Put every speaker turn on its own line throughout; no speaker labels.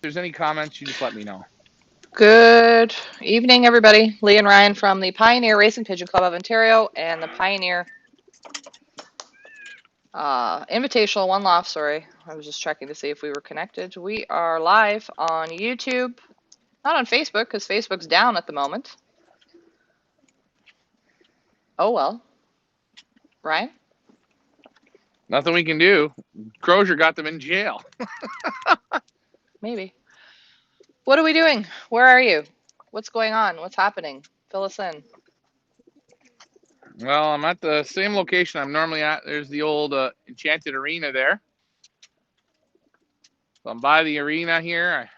there's any comments, you just let me know.
Good evening, everybody. Lee and Ryan from the Pioneer Racing Pigeon Club of Ontario and the Pioneer Invitational One Loft. Sorry, I was just checking to see if we were connected. We are live on YouTube, not on Facebook because Facebook's down at the moment. Oh well, Ryan.
Nothing we can do. Crozier got them in jail.
Maybe. What are we doing? Where are you? What's going on? What's happening? Fill us in.
Well, I'm at the same location I'm normally at. There's the old Enchanted Arena there. So I'm by the arena here.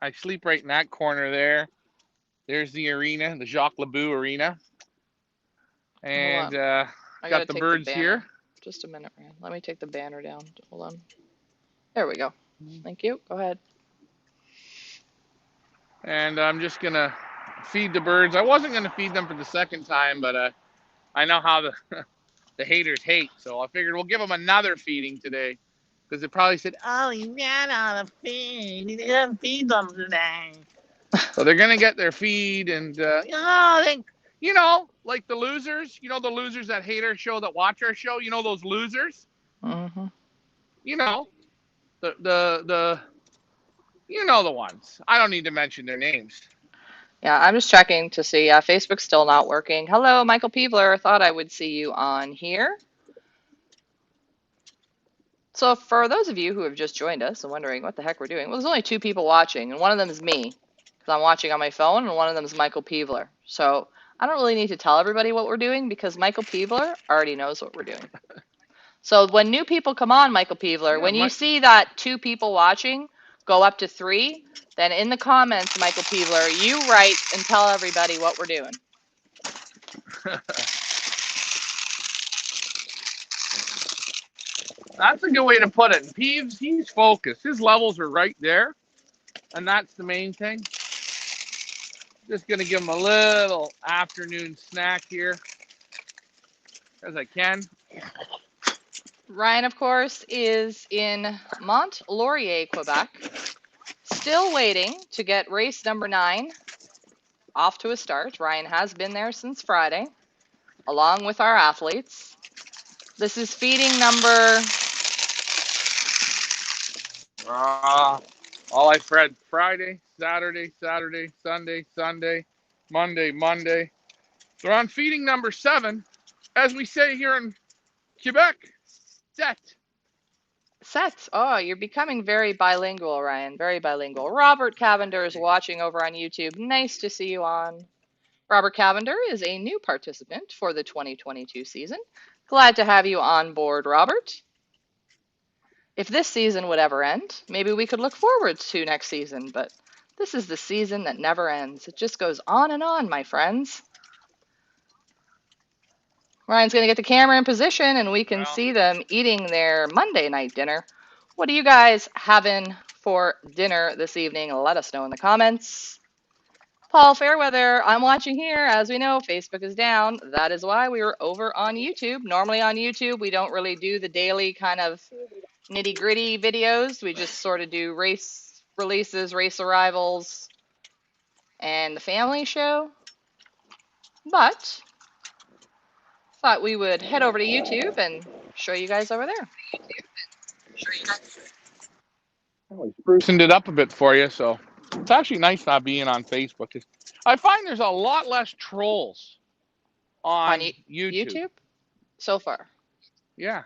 I sleep right in that corner there. There's the arena, the Jacques Lebeau Arena.
Hold
And
on. I gotta
got the
take the
birds
banner.
here.
Just a minute, Ryan. Let me take the banner down. Hold on. There we go. Thank you. Go ahead.
And I'm just going to feed the birds. I wasn't going to feed them for the second time, but I know how the haters hate. So I figured we'll give them another feeding today. Because they probably said, oh, he ran out of feed. He didn't feed them today. So they're going to get their feed. And, like the losers, the losers that hate our show, that watch our show, those losers,
Mm-hmm.
you know, the the ones. I don't need to mention their names.
Yeah, I'm just checking to see. Yeah, Facebook's still not working. Hello, Michael Peebler. Thought I would see you on here. So, for those of you who have just joined us and wondering what the heck we're doing, well, there's only two people watching, and one of them is me, because I'm watching on my phone, and one of them is Michael Peebler. So, I don't really need to tell everybody what we're doing because Michael Peebler already knows what we're doing. So, when new people come on, Michael Peebler,
Yeah,
when you see that two people watching go up to three, then in the comments, Michael Peebler, you write and tell everybody what we're doing.
that's a good way to put it. Peeves, he's focused. His levels are right there, and that's the main thing. Just gonna give him a little afternoon snack here, as I can.
Ryan, of course, is in Mont Laurier, Quebec, still waiting to get race number 9 off to a start. Ryan has been there since Friday, along with our athletes. This is feeding number.
All I read Friday, Saturday, Saturday, Sunday, Sunday, Monday, Monday. They're on feeding number 7, as we say here in Quebec. Set.
Set. Oh, you're becoming very bilingual, Ryan. Very bilingual. Robert Cavender is watching over on YouTube. Nice to see you on. Robert Cavender is a new participant for the 2022 season. Glad to have you on board, Robert. If this season would ever end, maybe we could look forward to next season, but this is the season that never ends. It just goes on and on, my friends. Ryan's going to get the camera in position and we can
Well,
see them eating their Monday night dinner. What are you guys having for dinner this evening? Let us know in the comments. Paul Fairweather, I'm watching here. As we know, Facebook is down. That is why we were over on YouTube. Normally on YouTube, we don't really do the daily kind of nitty-gritty videos. We just sort of do race releases, race arrivals, and the family show. But thought we would head over to YouTube and show you guys over there.
we sprucened it up a bit for you, so it's actually nice not being on Facebook. I find there's a lot less trolls
On
on YouTube.
YouTube so far.
Yeah.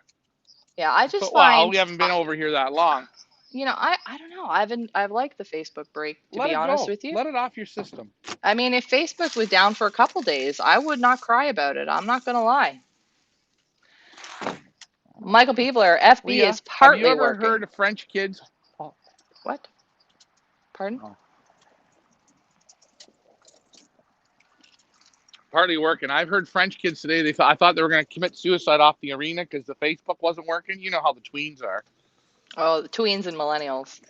Yeah, I just
Well,
find,
we haven't been over here that long.
I don't know. I've liked the Facebook break, to
Let
be
it
honest
go.
with you.
Let it off your system.
I mean, if Facebook was down for a couple days, I would not cry about it. I'm not gonna lie. Michael Peebler, FB
Leah,
is
have you
partly
ever
working.
heard of French kids? Oh,
What? Pardon?
no. Partly working. I've heard French kids today. I thought they were going to commit suicide off the arena because the Facebook wasn't working. You know how the tweens are.
Oh, the tweens and millennials.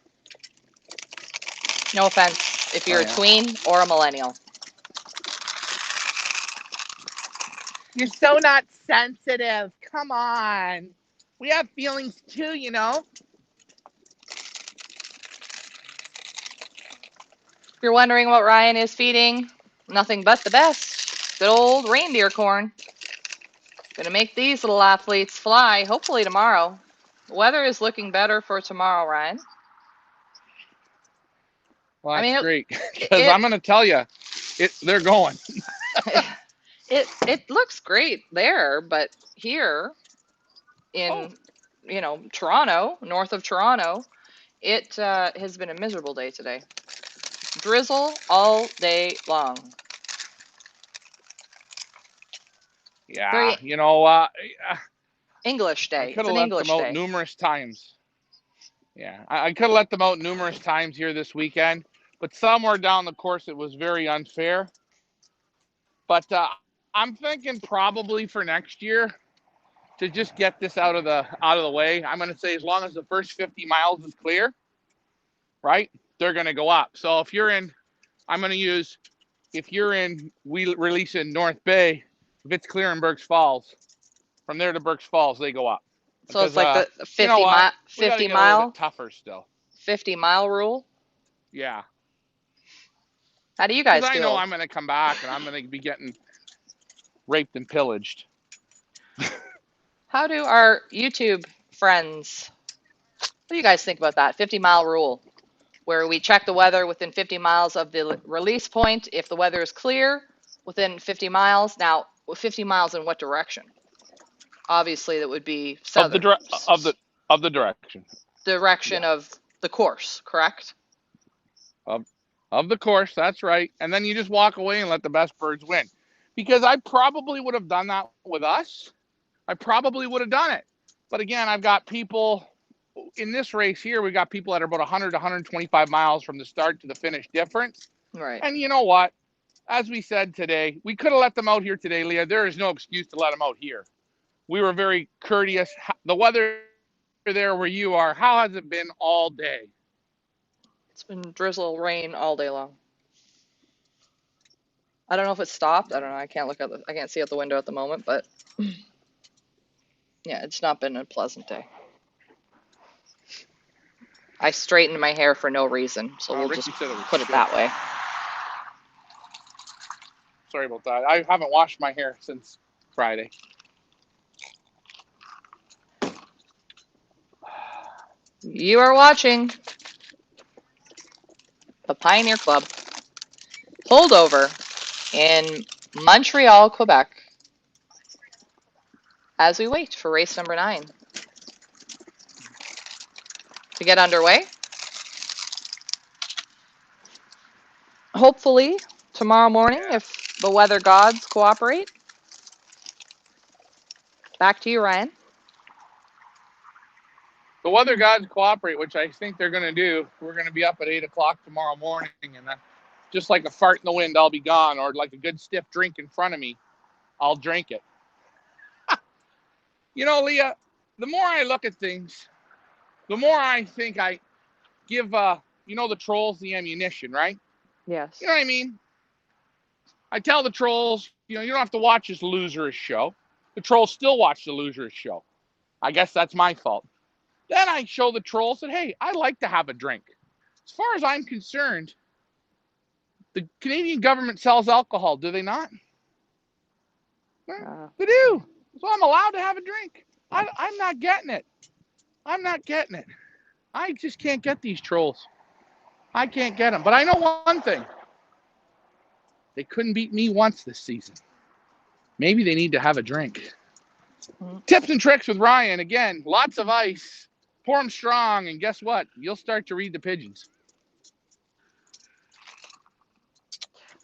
No offense if
Oh
you're a
yeah.
tween or a millennial.
You're so not sensitive. Come on. We have feelings too,
If you're wondering what Ryan is feeding, nothing but the best. Good old reindeer corn. Gonna make these little athletes fly, hopefully tomorrow. The weather is looking better for tomorrow, Ryan.
Well,
I
that's
mean,
great
it
because I'm going to tell you, they're going.
it, it looks great there, but here
Oh,
in Toronto, north of Toronto, it has been a miserable day today. Drizzle all day long.
yeah.
Very English
I
day.
could
It's
have
an
let them
English
out
day.
numerous times. Yeah, I could have let them out numerous times here this weekend, but somewhere down the course it was very unfair. But I'm thinking probably for next year to just get this out of the way. I'm going to say as long as the first 50 miles is clear, right? They're going to go up. So if you're in, I'm going to use if you're in, we release in North Bay. If it's clear in Berks Falls, from there to Berks Falls, they go up
So it's
because
like the
you know
50
what?
mile
We got to
50
get a little bit
mile
tougher still.
50-mile rule.
Yeah,
How do you
because
guys
I know
feel?
I'm going to come back and I'm going to be getting raped and pillaged.
How do our YouTube friends, what do you guys think about that 50-mile rule? Where we check the weather within 50 miles of the release point. If the weather is clear within 50 miles, now 50 miles in what direction? Obviously, that would be
of the
southern
dire- of the of the direction.
direction
Yeah,
of the course, correct?
of of the course. That's right. And then you just walk away and let the best birds win. Because I probably would have done that with us. I probably would have done it. But again, I've got people in this race here. We got people that are about 100 to 125 miles from the start to the finish difference.
Right.
And you know what? As we said today, we could have let them out here today, Leah. There is no excuse to let them out here. We were very courteous. The weather there where you are, how has it been all day?
It's been drizzle, rain all day long. I don't know if it stopped. I don't know. I can't see out the window at the moment, but yeah, it's not been a pleasant day. I straightened my hair for no reason, so we'll just
Ricky said it was
put it
shit.
that way.
Sorry about that. I haven't washed my hair since Friday.
You are watching the Pioneer Club holdover in Montreal, Quebec, as we wait for race number 9 to get underway. Hopefully, tomorrow morning,
Yeah.
if the weather gods cooperate. Back to you, Ryan.
The weather gods cooperate, which I think they're going to do. We're going to be up at 8 o'clock tomorrow morning, and just like a fart in the wind, I'll be gone, or like a good stiff drink in front of me, I'll drink it. Leah, the more I look at things, the more I think I give, the trolls the ammunition, right? You
Yes.
know what I mean? I tell the trolls, you don't have to watch this loserous show. The trolls still watch the loserous show. I guess that's my fault. Then I show the trolls that, hey, I like to have a drink. As far as I'm concerned, the Canadian government sells alcohol, do they not? They do. So I'm allowed to have a drink. I'm not getting it. I'm not getting it. I just can't get these trolls. I can't get them. But I know one thing. They couldn't beat me once this season. Maybe they need to have a drink. Tips and tricks with Ryan. Again, lots of ice. Pour them strong, and guess what? You'll start to read the pigeons.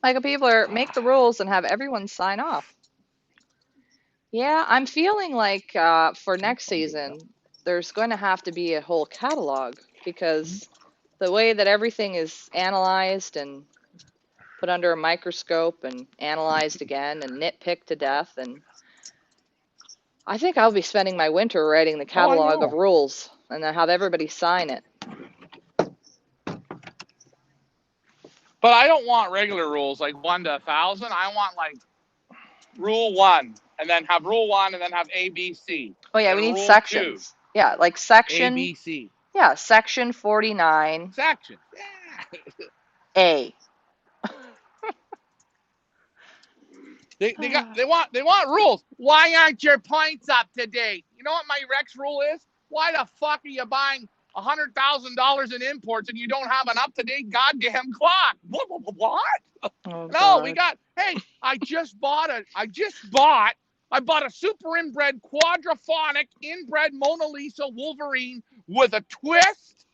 Michael Peebler, make the rules and have everyone sign off. Yeah, I'm feeling like for next season, there's going to have to be a whole catalog because the way that everything is analyzed and put under a microscope and analyzed again and nitpicked to death, and I think I'll be spending my winter writing the
Oh, I
catalog of
know.
rules and then have everybody sign it.
But I don't want regular rules like 1 to 1,000. I want like rule one, and then have rule one, and then have A, B, C.
Oh yeah,
Then
we need
rule two,
sections. Yeah, like
A,
section,
B, C.
yeah, section 49
Section. Yeah.
A.
They want rules. Why aren't your points up to date? You know what my Rex rule is? Why the fuck are you buying $100,000 in imports and you don't have an up to date goddamn clock? What?
Oh
No,
God.
Hey, I bought a super inbred quadraphonic inbred Mona Lisa Wolverine with a twist,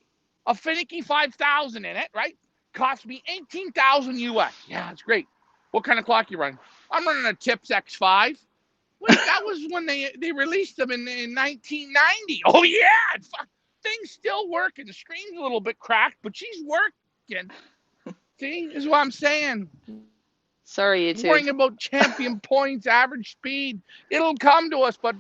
a finicky 5,000 in it, right? Cost me 18,000 US. Yeah, it's great. What kind of clock you running? I'm running a Tips X5. Wait, that was when they released them in 1990. Oh yeah, things still working. The screen's a little bit cracked, but she's working. See, is what I'm saying.
Sorry, YouTube.
Worrying about champion points, average speed, it'll come to us, but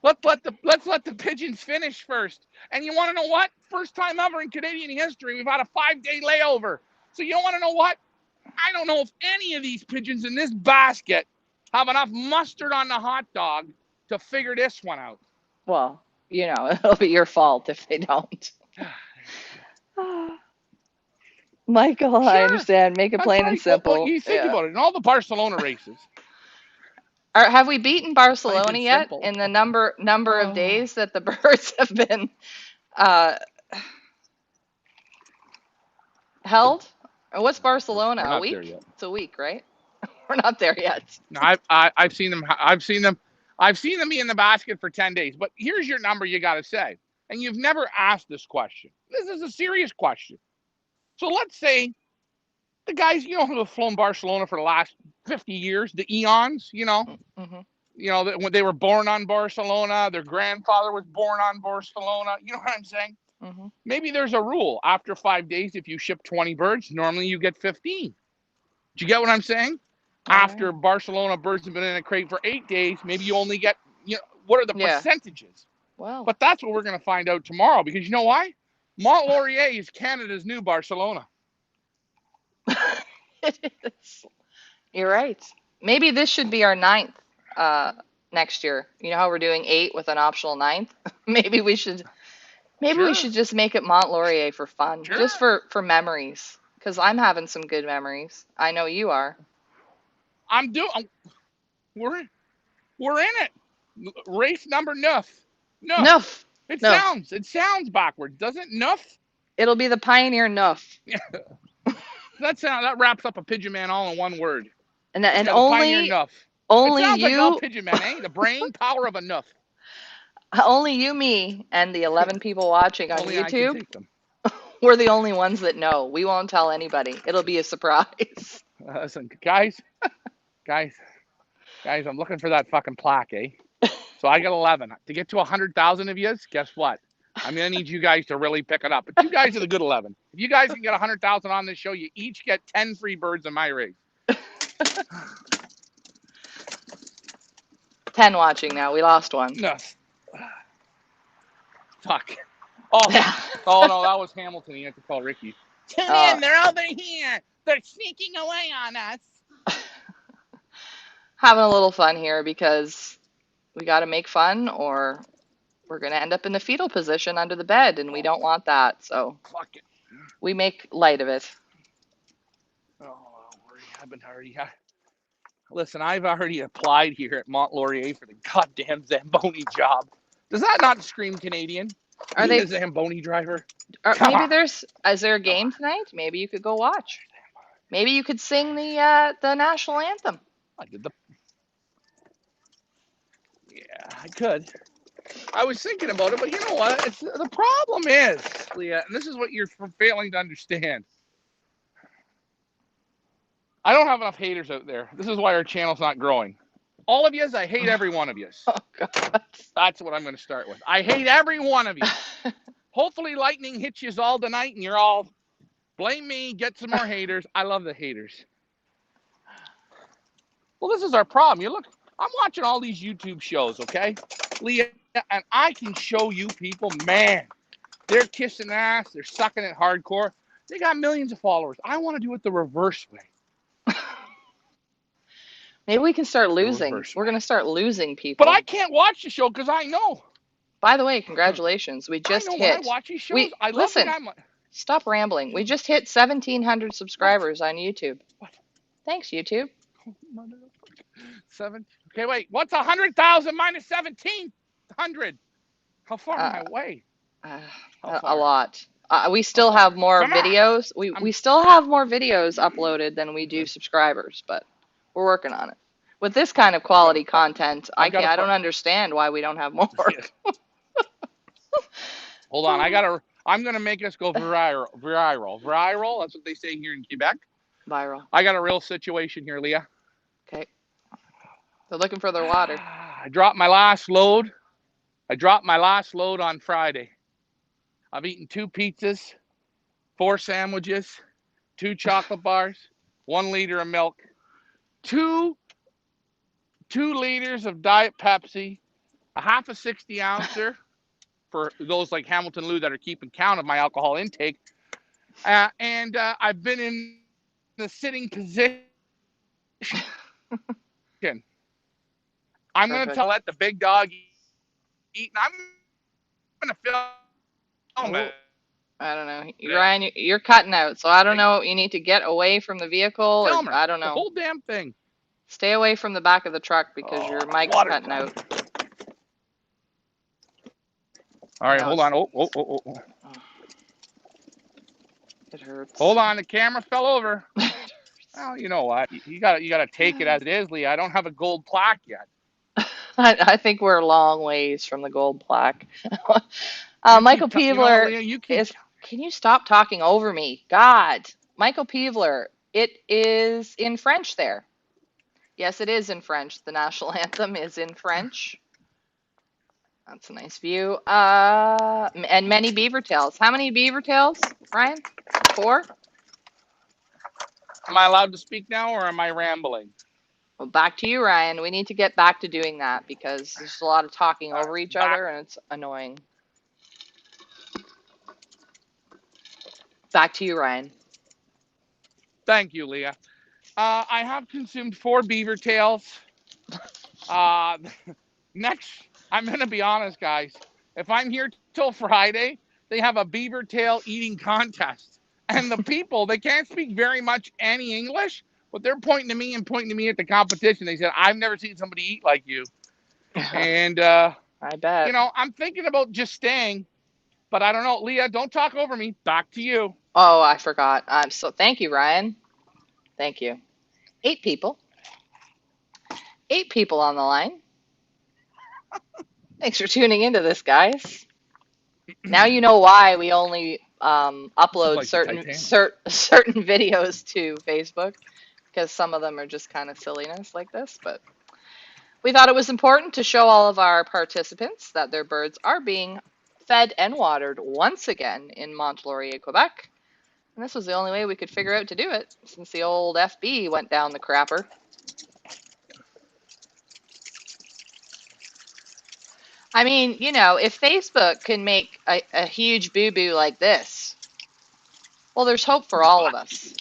let's let the Pigeons finish first. And you want to know what? First time ever in Canadian history, we've had a 5-day layover. So you want to know what? I don't know if any of these pigeons in this basket have enough mustard on the hot dog to figure this one out.
Well, it'll be your fault if they don't. Michael, I
Sure,
understand. Make it
that's
plain and
right. Well,
simple.
you think
Yeah.
about it. In all the Barcelona races,
Have we beaten
plain
Barcelona
and
yet
simple.
in the number of
Oh,
days that the birds have been uh, held? Or what's Barcelona?
we're
A
not there
week?
yet.
It's a week, right? We're not there yet.
No, I've seen them. I've seen them be in the basket for 10 days. But here's your number you got to say. And you've never asked this question. This is a serious question. So let's say the guys, who have flown Barcelona for the last 50 years, the eons,
Hmm.
when they were born on Barcelona, their grandfather was born on Barcelona. You know what I'm saying?
Hmm.
Maybe there's a rule. After 5 days, if you ship 20 birds, normally you get 15. Do you get what I'm saying?
All
After
right.
Barcelona birds have been in a crate for 8 days, maybe you only get, what are the
Yeah.
percentages?
Well,
But that's what we're going to find out tomorrow because you know why? Mont Laurier is Canada's new Barcelona.
it is. You're right. Maybe this should be our ninth uh, next year. You know how we're doing 8 with an optional ninth? Maybe we should. Maybe we
Sure,
should just make it Mont Laurier for fun, just
sure.
for memories. Because I'm having some good memories. I know you are.
I'm doing. We're we're in it. Race number nuff. Nuff.
Nuff.
It
Nuff.
sounds it sounds backwards, doesn't it? Nuff.
It'll be the Pioneer Nuff.
Yeah, that wraps up a pigeon man all in one word.
And
Yeah, the pioneer
only
nuff. It
only
sounds like all
you
pigeon men, eh? The brain power of a nuff.
only you, me, and the 11 people watching on
Only I can
YouTube,
take them.
we're the only ones that know. We won't tell anybody. It'll be a surprise.
Listen, guys, I'm looking for that fucking plaque, eh? So I got 11. To get to 100,000 of yous, guess what? I'm gonna need you guys to really pick it up. But you guys are the good 11. If you guys can get 100,000 on this show, you each get 10 free birds in my race.
10 watching now. We lost one.
No, fuck. Oh,
Yeah.
oh no, that was Hamilton. You have to call Ricky. Tune
Uh,
in. They're over here. They're sneaking away on us.
Having a little fun here because we got to make fun or we're going to end up in the fetal position under the bed and we don't want that. So
Fuck it.
we make light of it.
Oh, I've been already. Listen, I've already applied here at Mont Laurier for the goddamn Zamboni job. Does that not scream Canadian?
Are
Being
they,
a Zamboni driver? Come
maybe
on.
is there a
Come on.
game tonight? Maybe you could go watch. Maybe you could sing the national anthem.
I did the. Yeah, I could. I was thinking about it, but you know what? The problem is, Leah, and this is what you're failing to understand. I don't have enough haters out there. This is why our channel's not growing. All of yous, I hate every one of yous.
Oh God.
That's what I'm going to start with. I hate every one of you. Hopefully, lightning hits yous all tonight, and you're all blame me. Get some more haters. I love the haters. Well, this is our problem. You look. I'm watching all these YouTube shows, okay, Leah, and I can show you people, man, they're kissing ass. They're sucking it hardcore. They got millions of followers. I want to do it the reverse way.
Maybe we can start
The
losing.
reverse
We're
way.
going to start losing
But I
people.
can't watch the show because I know.
By the way, congratulations. We
I
just
know when I
hit.
watch these shows,
We
I love when
listen.
I'm like,
Stop rambling. We just hit 1,700
what?
subscribers on YouTube.
What?
Thanks, YouTube.
7. Okay, wait. What's 100,000 minus 1,700? How far am
Uh,
I away?
uh,
How
a
far?
lot. We
How
still
far?
have more
Come on.
videos. We
I'm
still have more videos uploaded than we do subscribers, but we're working on it. With this kind of
I've got to
quality
find.
content,
I've got to
I don't
find.
understand why we don't have more.
Yeah. Hold on. I'm gonna make us go viral. Viral. Viral. That's what they say here in Quebec.
Viral.
I got a real situation here, Leah.
Okay. They're looking for their water.
I dropped my last load. I dropped my last load on Friday. I've eaten 2 pizzas, 4 sandwiches, 2 chocolate bars, 1 liter of milk, two 2 liters of Diet Pepsi, a half a 60 ouncer for those like Hamilton Lou that are keeping count of my alcohol intake. And I've been in the sitting position. I'm going to tell you, let the big dog eat, and I'm going to film it.
Oh, I don't know.
The
Ryan, you're cutting out, so I don't know. You need to get away from the vehicle, or
filmer,
I don't
the
know.
whole damn thing.
Stay away from the back of the truck because
Oh,
your mic's
water
cutting
time.
out.
All right,
No,
hold on. Oh.
oh, it hurts.
Hold on, the camera fell over. Well, you know what? You gotta take it as it is, Lee. I don't have a gold plaque yet.
I think we're a long ways from the gold plaque. Michael
You know what,
Peebler
Leah? You keep.
is. Can you stop talking over me? God. Michael Peebler, it is in French there. Yes, it is in French. The national anthem is in French. That's a nice view. And many beaver tails. How many beaver tails, Ryan? 4?
Am I allowed to speak now, or am I rambling?
Well, back to you, Ryan. We need to get back to doing that because there's a lot of talking over each
Back.
other and it's annoying. Back to you, Ryan.
Thank you, Leah. I have consumed 4 beaver tails. Uh, next, I'm gonna be honest, guys. If I'm here till Friday, they have a beaver tail eating contest, and the people they can't speak very much any English, but they're pointing to me and pointing to me at the competition. They said, "I've never seen somebody eat like you," and
I bet.
I'm thinking about just staying, but I don't know. Leah, don't talk over me. Back to you.
Oh, I forgot. So thank you, Ryan. Thank you. 8 people. 8 people on the line. Thanks for tuning into this, guys. Now you know why we only
This is
upload
like the
certain
Titanic.
certain videos to Facebook because some of them are just kind of silliness like this, but we thought it was important to show all of our participants that their birds are being fed and watered once again in Mont Laurier, Quebec. And this was the only way we could figure out to do it since the old FB went down the crapper. I mean, if Facebook can make a huge boo boo like this, well, there's hope for all of us.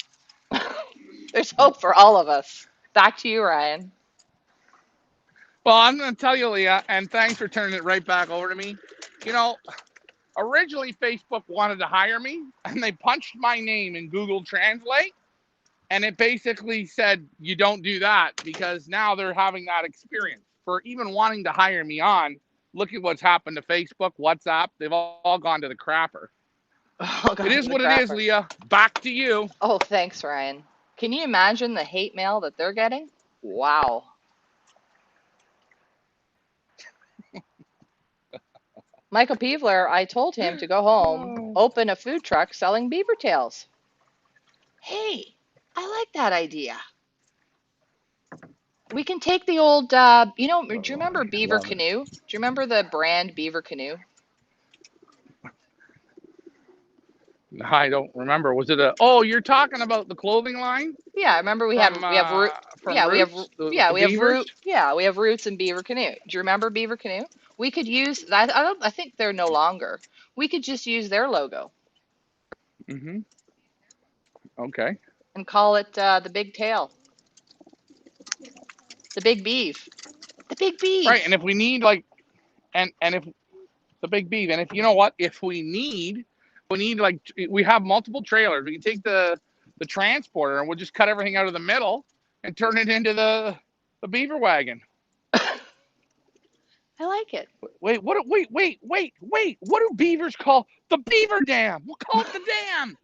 There's hope for all of us. Back to you, Ryan.
Well, I'm going to tell you, Leah, and thanks for turning it right back over to me. You know, originally Facebook wanted to hire me, and they punched my name in Google Translate, and it basically said, you don't do that, because now they're having that experience. For even wanting to hire me on, look at what's happened to Facebook, WhatsApp. They've all gone to the crapper.
Oh,
It
God,
is
to the
what it is,
crapper.
Leah. Back to you.
Oh, thanks, Ryan. Can you imagine the hate mail that they're getting? Wow. Michael Peevler, I told him to go home,
Oh.
open a food truck selling beaver tails. Hey, I like that idea. We can take the old, do you remember
I
Beaver
love it.
Canoe? Do you remember the brand Beaver Canoe?
I don't remember. Was it a? Oh, you're talking about the clothing line
Yeah, remember
from Roots,
yeah,
the beavers.
we have roots in Beaver Canoe. Do you remember Beaver Canoe? We could use that. I think they're no longer. We could just use their logo
Mm-hmm. Okay.
and call it the Big Tail, the Big Beef, the Big
Right, and
Beef.
if we need like, and if the big beef, and if you know what, if we need like we have multiple trailers. We can take the transporter and we'll just cut everything out of the middle and turn it into The beaver wagon.
I like it.
Wait, what? Wait. What do beavers call the beaver dam? We'll call it the dam.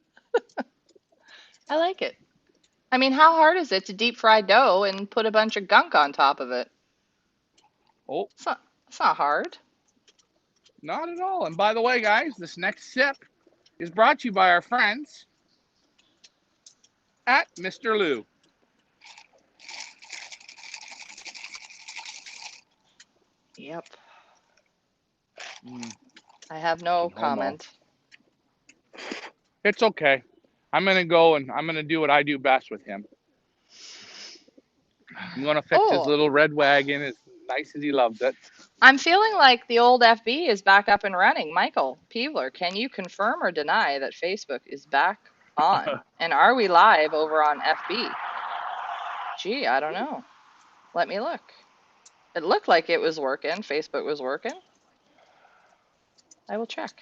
I like it. I mean, how hard is it to deep fry dough and put a bunch of gunk on top of it?
Oh,
It's not hard.
not at all. And by the way, guys, this next sip is brought to you by our friends at Mr. Lou.
Yep.
Mm,
I have no
homo.
comment.
It's okay. I'm gonna go and I'm gonna do what I do best with him. I'm gonna fix his
Oh,
little red wagon as nice as he loves it.
I'm feeling like the old FB is back up and running. Michael Peebler, can you confirm or deny that Facebook is back on? And are we live over on FB? Gee, I don't know. Let me look. It looked like it was working. Facebook was working. I will check.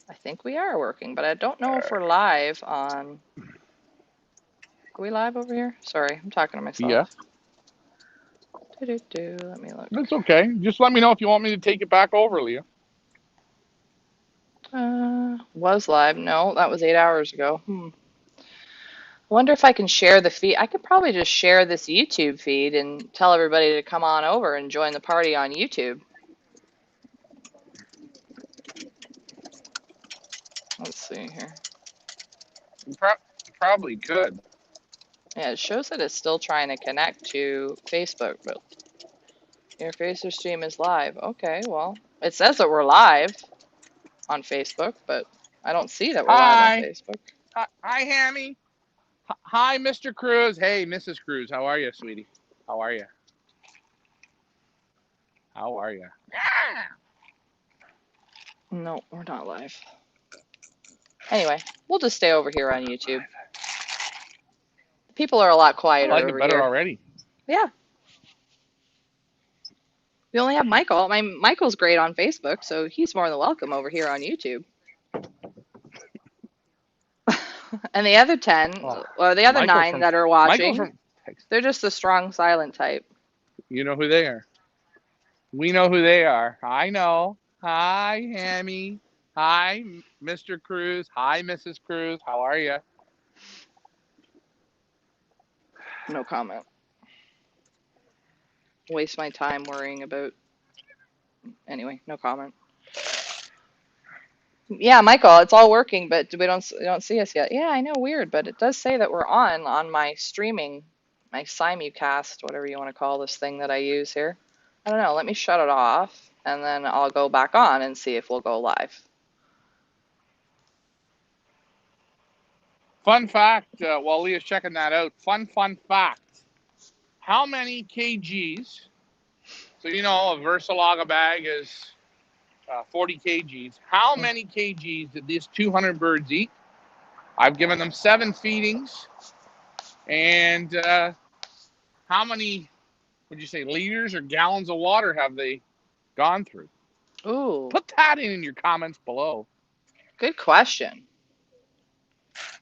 I think we are working, but I don't know if we're live on. Are we live over here? Sorry, I'm talking to myself.
Yeah,
Let me look.
that's okay. Just let me know if you want me to take it back over, Leah.
Was live. No, that was 8 hours ago. Wonder if I can share the feed. I could probably just share this YouTube feed and tell everybody to come on over and join the party on YouTube. Let's see here.
You probably could.
Yeah, it shows that it's still trying to connect to Facebook, but your Facebook stream is live. Okay, well, it says that we're live on Facebook, but I don't see that we're live on
Hi.
Facebook.
Hi, Hammy. Hi, Mr. Cruz. Hey, Mrs. Cruz. How are you, sweetie? How are you? How are you?
No, we're not live. Anyway, we'll just stay over here on YouTube. People are a lot
I
quieter
like it
over
better
here.
already.
Yeah. We only have Michael. Michael's great on Facebook, so he's more than welcome over here on YouTube. And the other 10,
Oh,
or the other
Michael
9
from
that are
Michael
watching,
from.
they're just the strong silent type.
You know who they are. We know who they are. I know. Hi, Hammy. Hi, Mr. Cruz. Hi, Mrs. Cruz. How are you?
No comment. Waste my time worrying about. Anyway, no comment. Yeah, Michael, it's all working, but we don't see us yet. Yeah, I know, weird, but it does say that we're on my streaming, my simulcast, whatever you want to call this thing that I use here. I don't know. Let me shut it off, and then I'll go back on and see if we'll go live.
Fun fact, while Leah's checking that out, fun fact. How many kgs? So, you know, a Versalaga bag is 40 kgs. How many kgs did these 200 birds eat? I've given them 7 feedings. And how many, would you say, liters or gallons of water have they gone through?
Ooh,
Put that in your comments below.
good question.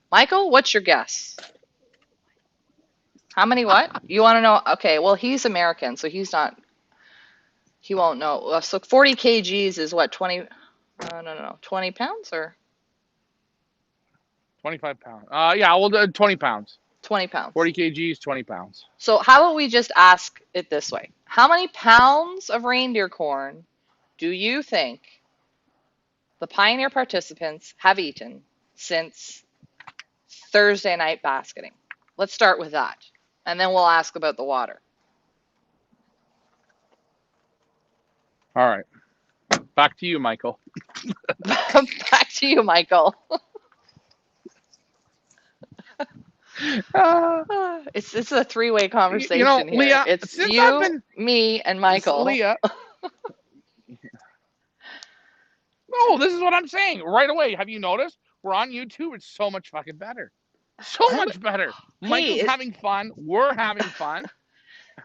Michael, what's your guess? How many what? You want to know? Okay, well, he's American, so he won't know. So 40 kgs is what, 20, no, 20 pounds or
25 pounds. Yeah, we'll do 20 pounds.
20 pounds?
40 kgs, 20 pounds.
So how about we just ask it this way? How many pounds of reindeer corn do you think the Pioneer participants have eaten since Thursday night basketing? Let's start with that. And then we'll ask about the water.
All right. Back to you, Michael.
Back to you, Michael. It's a three-way conversation here.
Leah,
It's
since
you,
I've been
me, and Michael.
Leah. No, this is what I'm saying right away. Have you noticed? We're on YouTube. It's so much fucking better. So much better. Michael's having fun. We're having fun.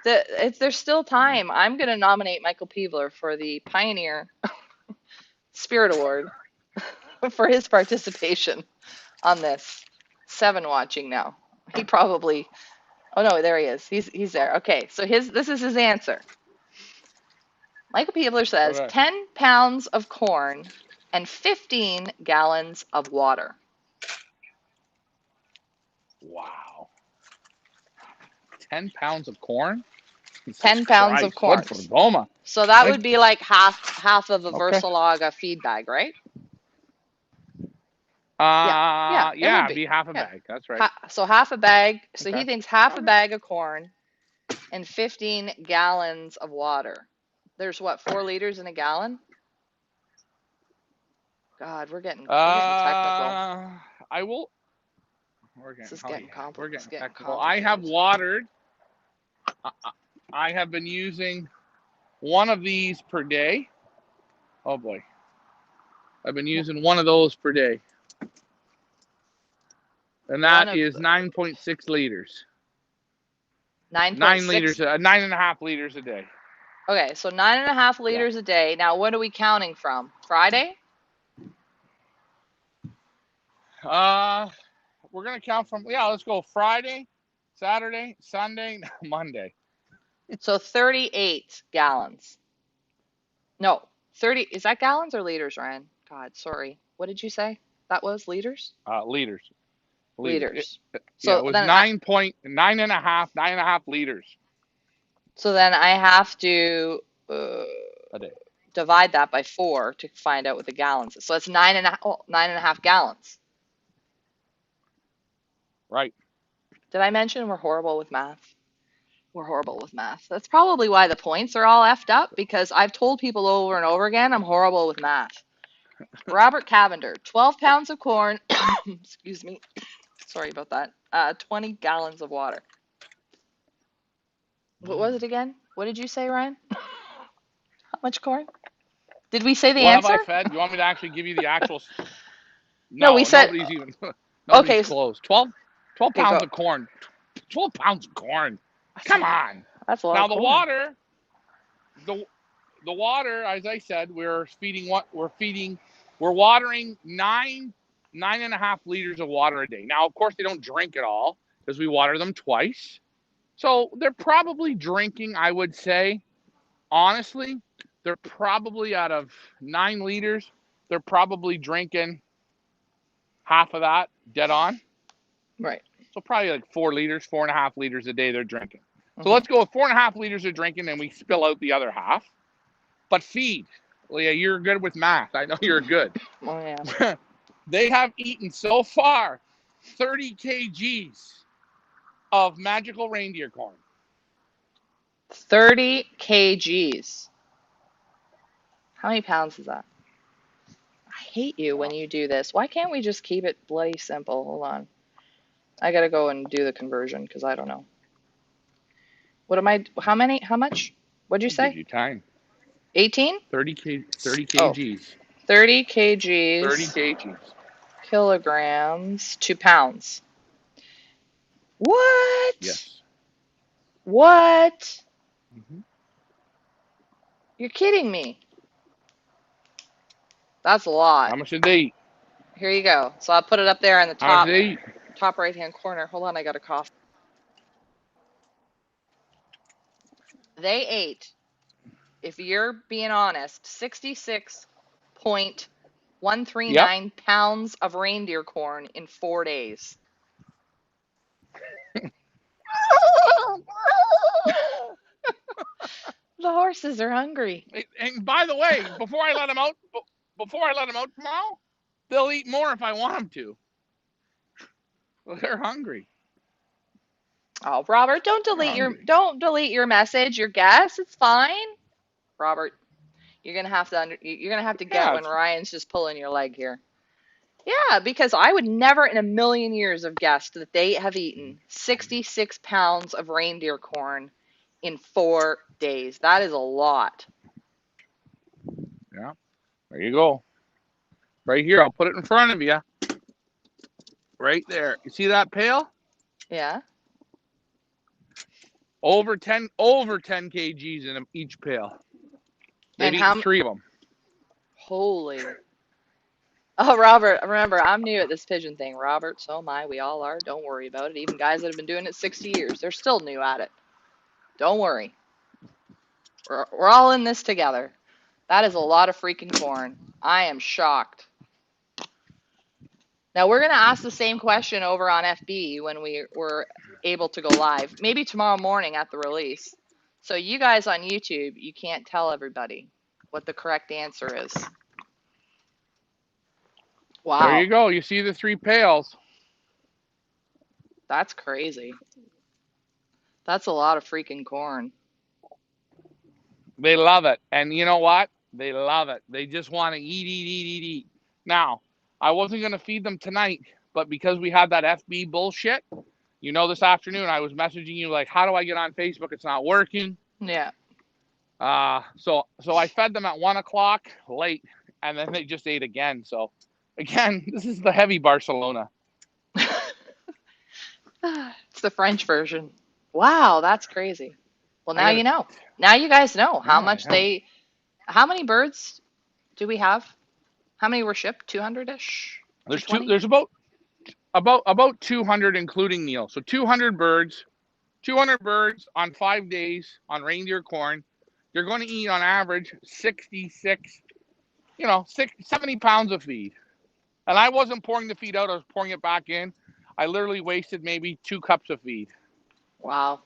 There's still time. I'm going to nominate Michael Peebler for the Pioneer Spirit Award for his participation on this. 7 watching now. He probably Oh no, there he is. He's there. Okay, so this is his answer. Michael Peebler says
Okay.
10 pounds of corn and 15 gallons of water.
Wow. 10 pounds of corn? Jesus
10 pounds of
Christ. Good
corn.
for Goma.
So that
Like,
would be like half of a
okay.
Versalaga feed bag, right? Yeah, yeah, it would
Yeah, it'd
be.
be half a
Yeah.
bag. That's right.
So half a bag. So
Okay.
he thinks half a
Okay.
bag of corn and 15 gallons of water. There's what, 4 liters in a gallon? God, we're getting technical.
I will.
This is
Oh yeah,
getting compl
we're
It's
getting
getting
technical. I have
complicated.
watered. I have been using one of these per day. Oh boy, I've been using one of those per day, and
One
that
of
is
those.
9.6 liters.
9.6.
9.5 liters a day.
Okay, so 9.5
Yeah.
liters a day. Now, what are we counting from? Friday?
Uh, we're gonna count from, yeah. Let's go Friday, Saturday, Sunday, Monday.
So 38 gallons. No, 30. Is that gallons or liters, Ryan? God, sorry. What did you say? That was liters?
Liters. Liters.
Liters.
Yeah,
So
it was
then I
9.5 liters
so then I have to
a day.
divide that by 4 to find out what the gallons is. So it's 9.5 gallons.
Right.
Did I mention we're horrible with math? We're horrible with math. That's probably why the points are all effed up because I've told people over and over again I'm horrible with math. Robert Cavender, 12 pounds of corn, excuse me, sorry about that, 20 gallons of water. What was it again? What did you say, Ryan? How much corn? Did we say the
What have
answer?
I fed? You want me to actually give you the actual?
No, we
No,
said,
nobody's even. Nobody's
okay,
close. 12
okay,
pounds
go.
of corn. 12 pounds of corn.
That's a
Come
lot.
on.
That's a lot
Now
of corn.
the the water, as I said, we're watering 9.5 liters of water a day. Now, of course, they don't drink it all because we water them twice. So they're probably drinking, I would say, honestly, they're probably out of 9 liters, they're probably drinking half of that dead on.
Right.
So probably like 4 liters, 4.5 liters a day they're drinking. So
Hmm.
let's go with 4.5 liters of drinking and we spill out the other half. But feed. Leah, you're good with math. I know you're good.
Oh, yeah.
They have eaten so far 30 kgs of magical reindeer corn.
30 kgs. How many pounds is that? I hate you when
Well,
you do this. Why can't we just keep it bloody simple? Hold on. I gotta go and do the conversion because I don't know. What am I? How many? How much? What'd you
I'll give
say?
you time.
18?
30
Oh,
kgs.
30
30
kgs,
kgs.
kilograms, 2 pounds. What?
Yes.
What?
Mm-hmm.
You're kidding me. That's a lot.
How much did they eat?
Here you go. So I'll put it up there in the
How much did
top
they eat?
top right hand corner. Hold on, I got a cough. They ate, if you're being honest,
Yep.
66.139 pounds of reindeer corn in 4 days. The horses are hungry.
And by the way, before I let them out tomorrow, they'll eat more if I want them to. Well, they're hungry.
Oh, Robert,
They're hungry.
don't delete your message, your guess. It's fine. Robert, you're gonna have to get
Yeah,
when Ryan's just pulling your leg here. Yeah, because I would never in a million years have guessed that they have eaten 66 pounds of reindeer corn in 4 days. That is a lot.
yeah. There you go. Right here, I'll put it in front of you. Right there. You see that pail?
Yeah.
Over 10 kgs in each pail. They've
And
eaten
how,
3 of them.
holy. Oh, Robert, remember, I'm new at this pigeon thing. Robert, so am I. We all are. Don't worry about it. Even guys that have been doing it 60 years, they're still new at it. Don't worry. We're all in this together. That is a lot of freaking corn. I am shocked. Now, we're going to ask the same question over on FB when we were able to go live. Maybe tomorrow morning at the release. So, you guys on YouTube, you can't tell everybody what the correct answer is.
There you
Wow,
go. You see the 3 pails.
that's crazy. That's a lot of freaking corn.
They love it. And you know what? They love it. They just want to eat, eat, eat, eat, eat. Now, I wasn't going to feed them tonight, but because we had that FB bullshit, this afternoon I was messaging you like, how do I get on Facebook? It's not working.
Yeah.
So I fed them at 1 o'clock late, and then they just ate again. So again, this is the heavy Barcelona.
It's the French version. Wow, that's crazy. Well,
I
now
gotta.
you know. Now you guys know how
Yeah,
much
yeah.
how many birds do we have? How many were shipped? 200-ish?
There's two.
220?
There's about 200 including Neil. So 200 birds. 200 birds on 5 days on reindeer corn. They're going to eat on average 66, 70 pounds of feed. And I wasn't pouring the feed out, I was pouring it back in. I literally wasted maybe 2 cups of feed.
Wow.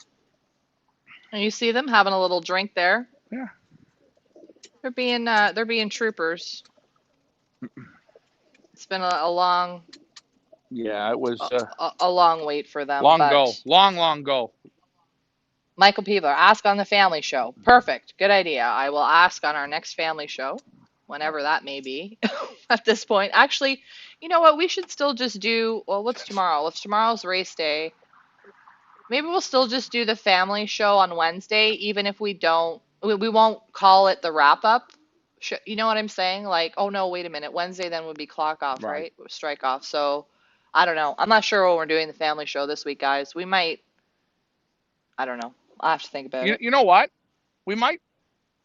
And you see them having a little drink there.
Yeah.
They're being troopers. It's been a long
Yeah, it was
a long wait for them,
long go.
but
Long, long go.
Michael Peebler, ask on the family show. Perfect. Good idea. I will ask on our next family show, whenever that may be at this point. Actually, you know what? We should still just do, well, what's tomorrow? What's tomorrow's race day? Maybe we'll still just do the family show on Wednesday, even if we won't call it the wrap up. You know what I'm saying? Like, oh no, wait a minute. Wednesday then would be clock off,
Right.
right? Strike off. So I don't know. I'm not sure what we're doing the family show this week, guys. I don't know. I'll have to think about
You,
it.
you know what? We might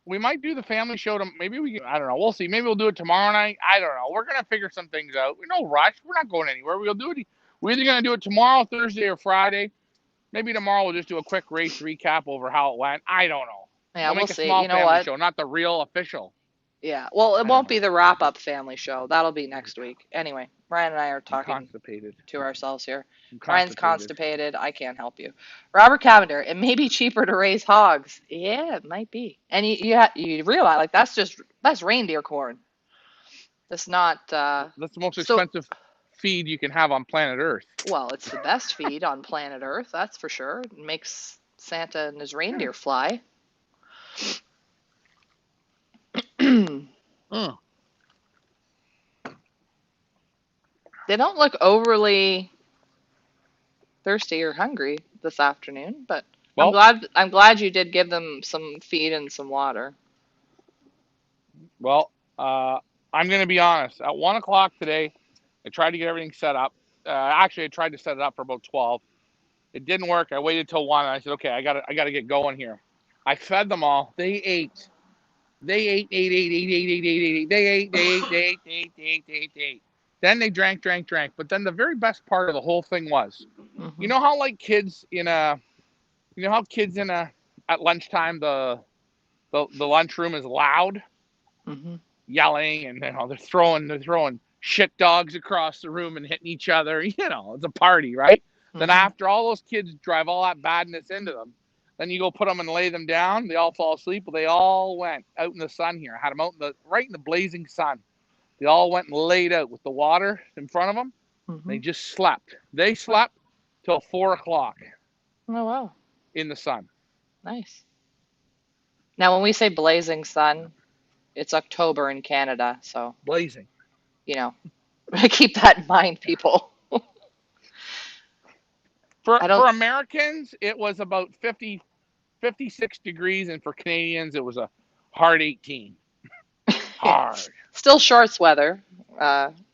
we might do the family show to maybe we can, I don't know. We'll see. Maybe we'll do it tomorrow night. I don't know. We're gonna figure some things out. We're no rush. We're not going anywhere. We'll do it. We're either gonna do it tomorrow, Thursday, or Friday. Maybe tomorrow we'll just do a quick race recap over how it went. I don't know.
Yeah,
We'll
we'll
make a
see.
small
You know
family
what?
show, not the real official.
Yeah. Well, it
I don't
won't
know.
be the wrap up family show. That'll be next week. Anyway, Ryan and I are
I'm
talking
constipated.
to ourselves here.
I'm
Ryan's
constipated.
constipated. I can't help you. Robert Cavender, it may be cheaper to raise hogs. Yeah, it might be. And you realize like that's reindeer corn. That's not
That's the most
so
expensive feed you can have on planet Earth.
well, it's the best feed on planet Earth, that's for sure. It makes Santa and his
Yeah.
reindeer fly. They
Mm.
don't look overly thirsty or hungry this afternoon, but
Well,
I'm glad you did give them some feed and some water.
well, I'm going to be honest. At 1 o'clock today, I tried to get everything set up. Actually, I tried to set it up for about 12. It didn't work. I waited till 1. And I said, okay, I got to get going here. I fed them all. They ate. They ate, ate, ate, ate, ate, ate, ate, ate. They ate, they ate, they ate, they ate, they ate, they ate, they ate. Then they drank, drank, drank. But then the very best part of the whole thing was, you
Hmm.
know how like kids in a, you know how kids in a, at lunchtime the lunchroom is loud,
Hmm.
yelling, and they're throwing shit dogs across the room and hitting each other. It's a party, right? Then
Hmm.
after all those kids drive all that badness into them, then you go put them and lay them down. They all fall asleep. Well, they all went out in the sun here. I had them out right in the blazing sun. They all went and laid out with the water in front of them.
Hmm.
They just slept. They slept till 4 o'clock
Oh wow,
in the sun,
nice. Now, when we say blazing sun, it's October in Canada, so
blazing.
you know, keep that in mind, people.
For
I
for
don't.
Americans, it was about 56 degrees, and for Canadians, it was a hard 18.
It's
Hard.
still shorts weather,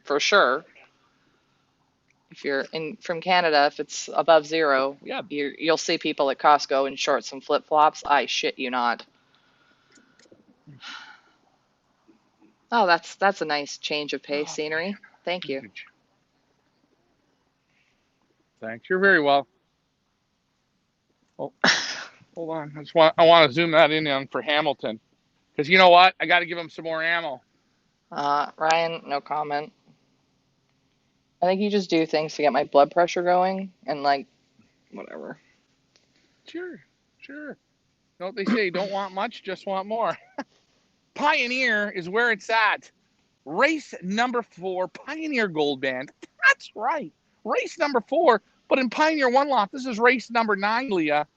for sure. If you're in from Canada, if it's above zero,
Yeah.
you'll see people at Costco in shorts and flip flops. I shit you not. Oh, that's a nice change of pace
Oh
scenery. Thank you.
man. Thanks. You're very well. Oh, hold on. I want to zoom that in on for Hamilton because you know what? I got to give him some more ammo.
Ryan, no comment. I think you just do things to get my blood pressure going and like whatever.
Sure, sure. You know what they say? Don't want much, just want more. Pioneer is where it's at. Race number 4, Pioneer Gold Band. That's right. Race number 4, but in Pioneer One Lot, this is race number 9, Leah.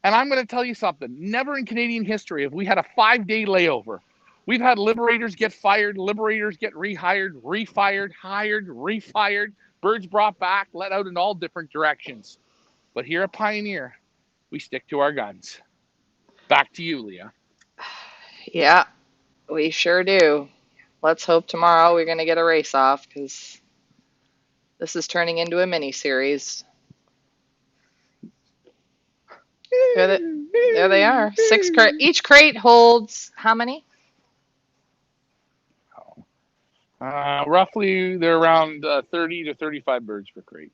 And I'm going to tell you something. Never in Canadian history have we had a 5-day layover. We've had liberators get fired, liberators get rehired, refired, hired, refired, birds brought back, let out in all different directions. But here at Pioneer, we stick to our guns. Back to you, Leah.
Yeah, we sure do. Let's hope tomorrow we're going to get a race off because this is turning into a mini series. There they are. Each crate holds how many?
Roughly, they're around 30 to 35 birds per crate.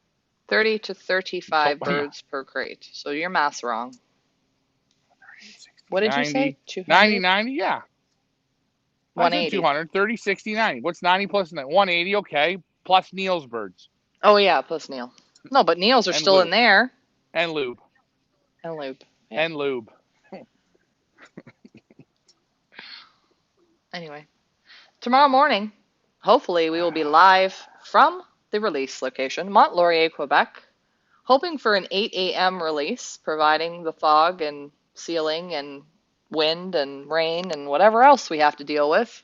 30 to
Oh,
35
yeah.
birds per crate. So your math's wrong.
60,
What did you say?
90,
200?
90, yeah. I said
180.
200, 30, 60, 90. What's 90 plus 90? 180, okay. Plus Neil's birds.
Oh yeah, plus Neil. No, but Neil's are
And
still in
lube.
there.
And lube.
And Loop. Yeah.
And lube.
Anyway, tomorrow morning, hopefully we will be live from the release location, Mont Laurier, Quebec, hoping for an 8 a.m. release, providing the fog and sealing and wind and rain and whatever else we have to deal with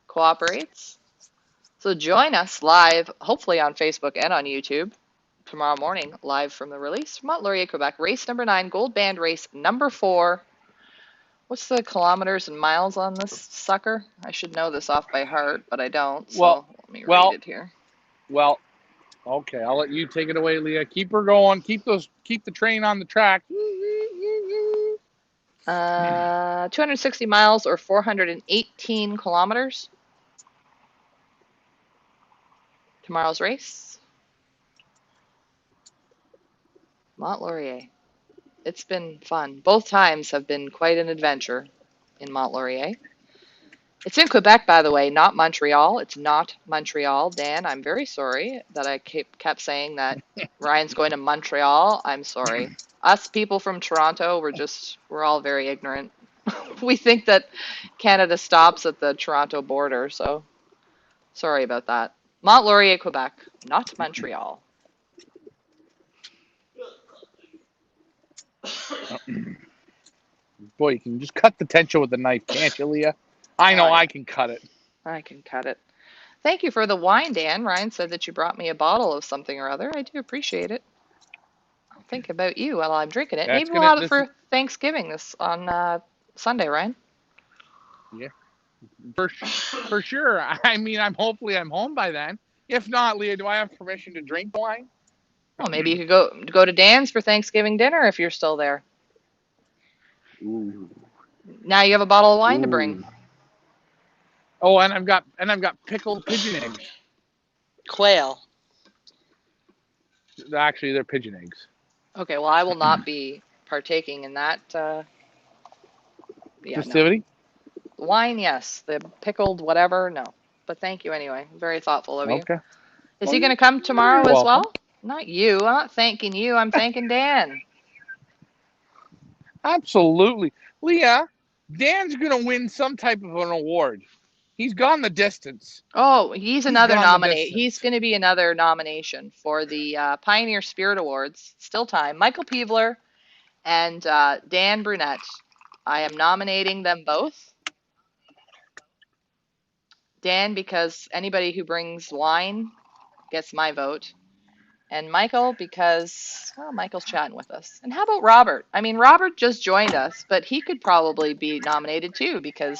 cooperates. So join us live, hopefully on Facebook and on YouTube, tomorrow morning, live from the release, Mont Laurier, Quebec, race number 9, Gold Band race number 4. What's the kilometers and miles on this sucker? I should know this off by heart, but I don't,
Well,
so let me read
well,
it here.
well. Okay, I'll let you take it away, Leah. Keep her going. Keep the train on the track.
260 miles or 418 kilometers. Tomorrow's race. Mont Laurier. It's been fun. Both times have been quite an adventure in Mont Laurier. It's in Quebec, by the way, not Montreal. It's not Montreal. Dan, I'm very sorry that I kept saying that Ryan's going to Montreal. I'm sorry. Us people from Toronto, we're all very ignorant. We think that Canada stops at the Toronto border, so sorry about that. Mont Laurier, Quebec, not Montreal.
Boy, you can just cut the tension with a knife, can't you, Leah? I know
Oh, yeah,
I can cut it.
I can cut it. Thank you for the wine, Dan. Ryan said that you brought me a bottle of something or other. I do appreciate it. I'll think about you while I'm drinking it.
That's
Maybe we'll
gonna.
have it
This is
for Thanksgiving this on Sunday, Ryan.
yeah, for sure. I mean, hopefully I'm home by then. If not, Leah, do I have permission to drink wine?
Well, maybe you could go to Dan's for Thanksgiving dinner if you're still there.
Ooh,
Now you have a bottle of wine to bring.
ooh. Oh, and I've got pickled pigeon eggs.
Quail.
Actually, they're pigeon eggs.
Okay, well, I will not be partaking in that. Yeah, no.
Festivity.
Wine, yes. The pickled whatever, no. But thank you anyway. Very thoughtful of you.
Okay.
Is
Well,
he going to come
you're very
tomorrow as
welcome.
well? Not you. I'm not thanking you. I'm thanking Dan.
Absolutely, Leah. Dan's gonna win some type of an award. He's gone the distance.
Oh, he's
He's
another
gone the
nominate. He's
distance.
going to be another nomination for the Pioneer Spirit Awards. Still time. Michael Peebler and Dan Brunette. I am nominating them both. Dan, because anybody who brings wine gets my vote. And Michael, because, well, Michael's chatting with us. And how about Robert? I mean, Robert just joined us, but he could probably be nominated too because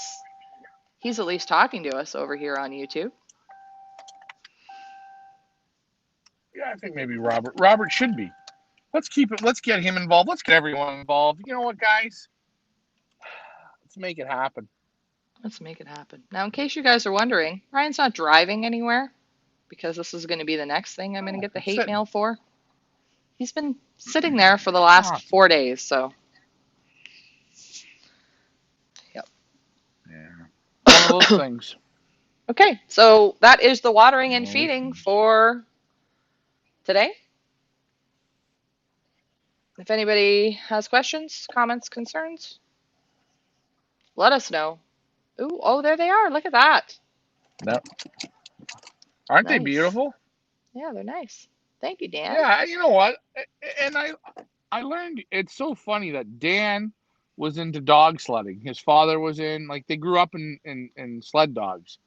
he's at least talking to us over here on YouTube.
Yeah, I think maybe Robert. Robert should be. Let's keep it. Let's get him involved. Let's get everyone involved. You know what, guys? Let's make it happen.
Let's make it happen. Now, in case you guys are wondering, Ryan's not driving anywhere because this is going to be the next thing I'm going to
No,
get the
I'm
hate
sitting.
mail for. He's been sitting there for the last
Awesome.
4 days, so yep.
Yeah. One of those things.
Okay, so that is the watering and
One of those
feeding
things.
for today. If anybody has questions, comments, concerns, let us know. Ooh, oh, there they are. Look at that.
No. Aren't they
Nice.
beautiful?
Yeah, they're nice. Thank you, Dan.
Yeah, you know what? And I learned it's so funny that Dan was into dog sledding. His father was in like they grew up in sled dogs.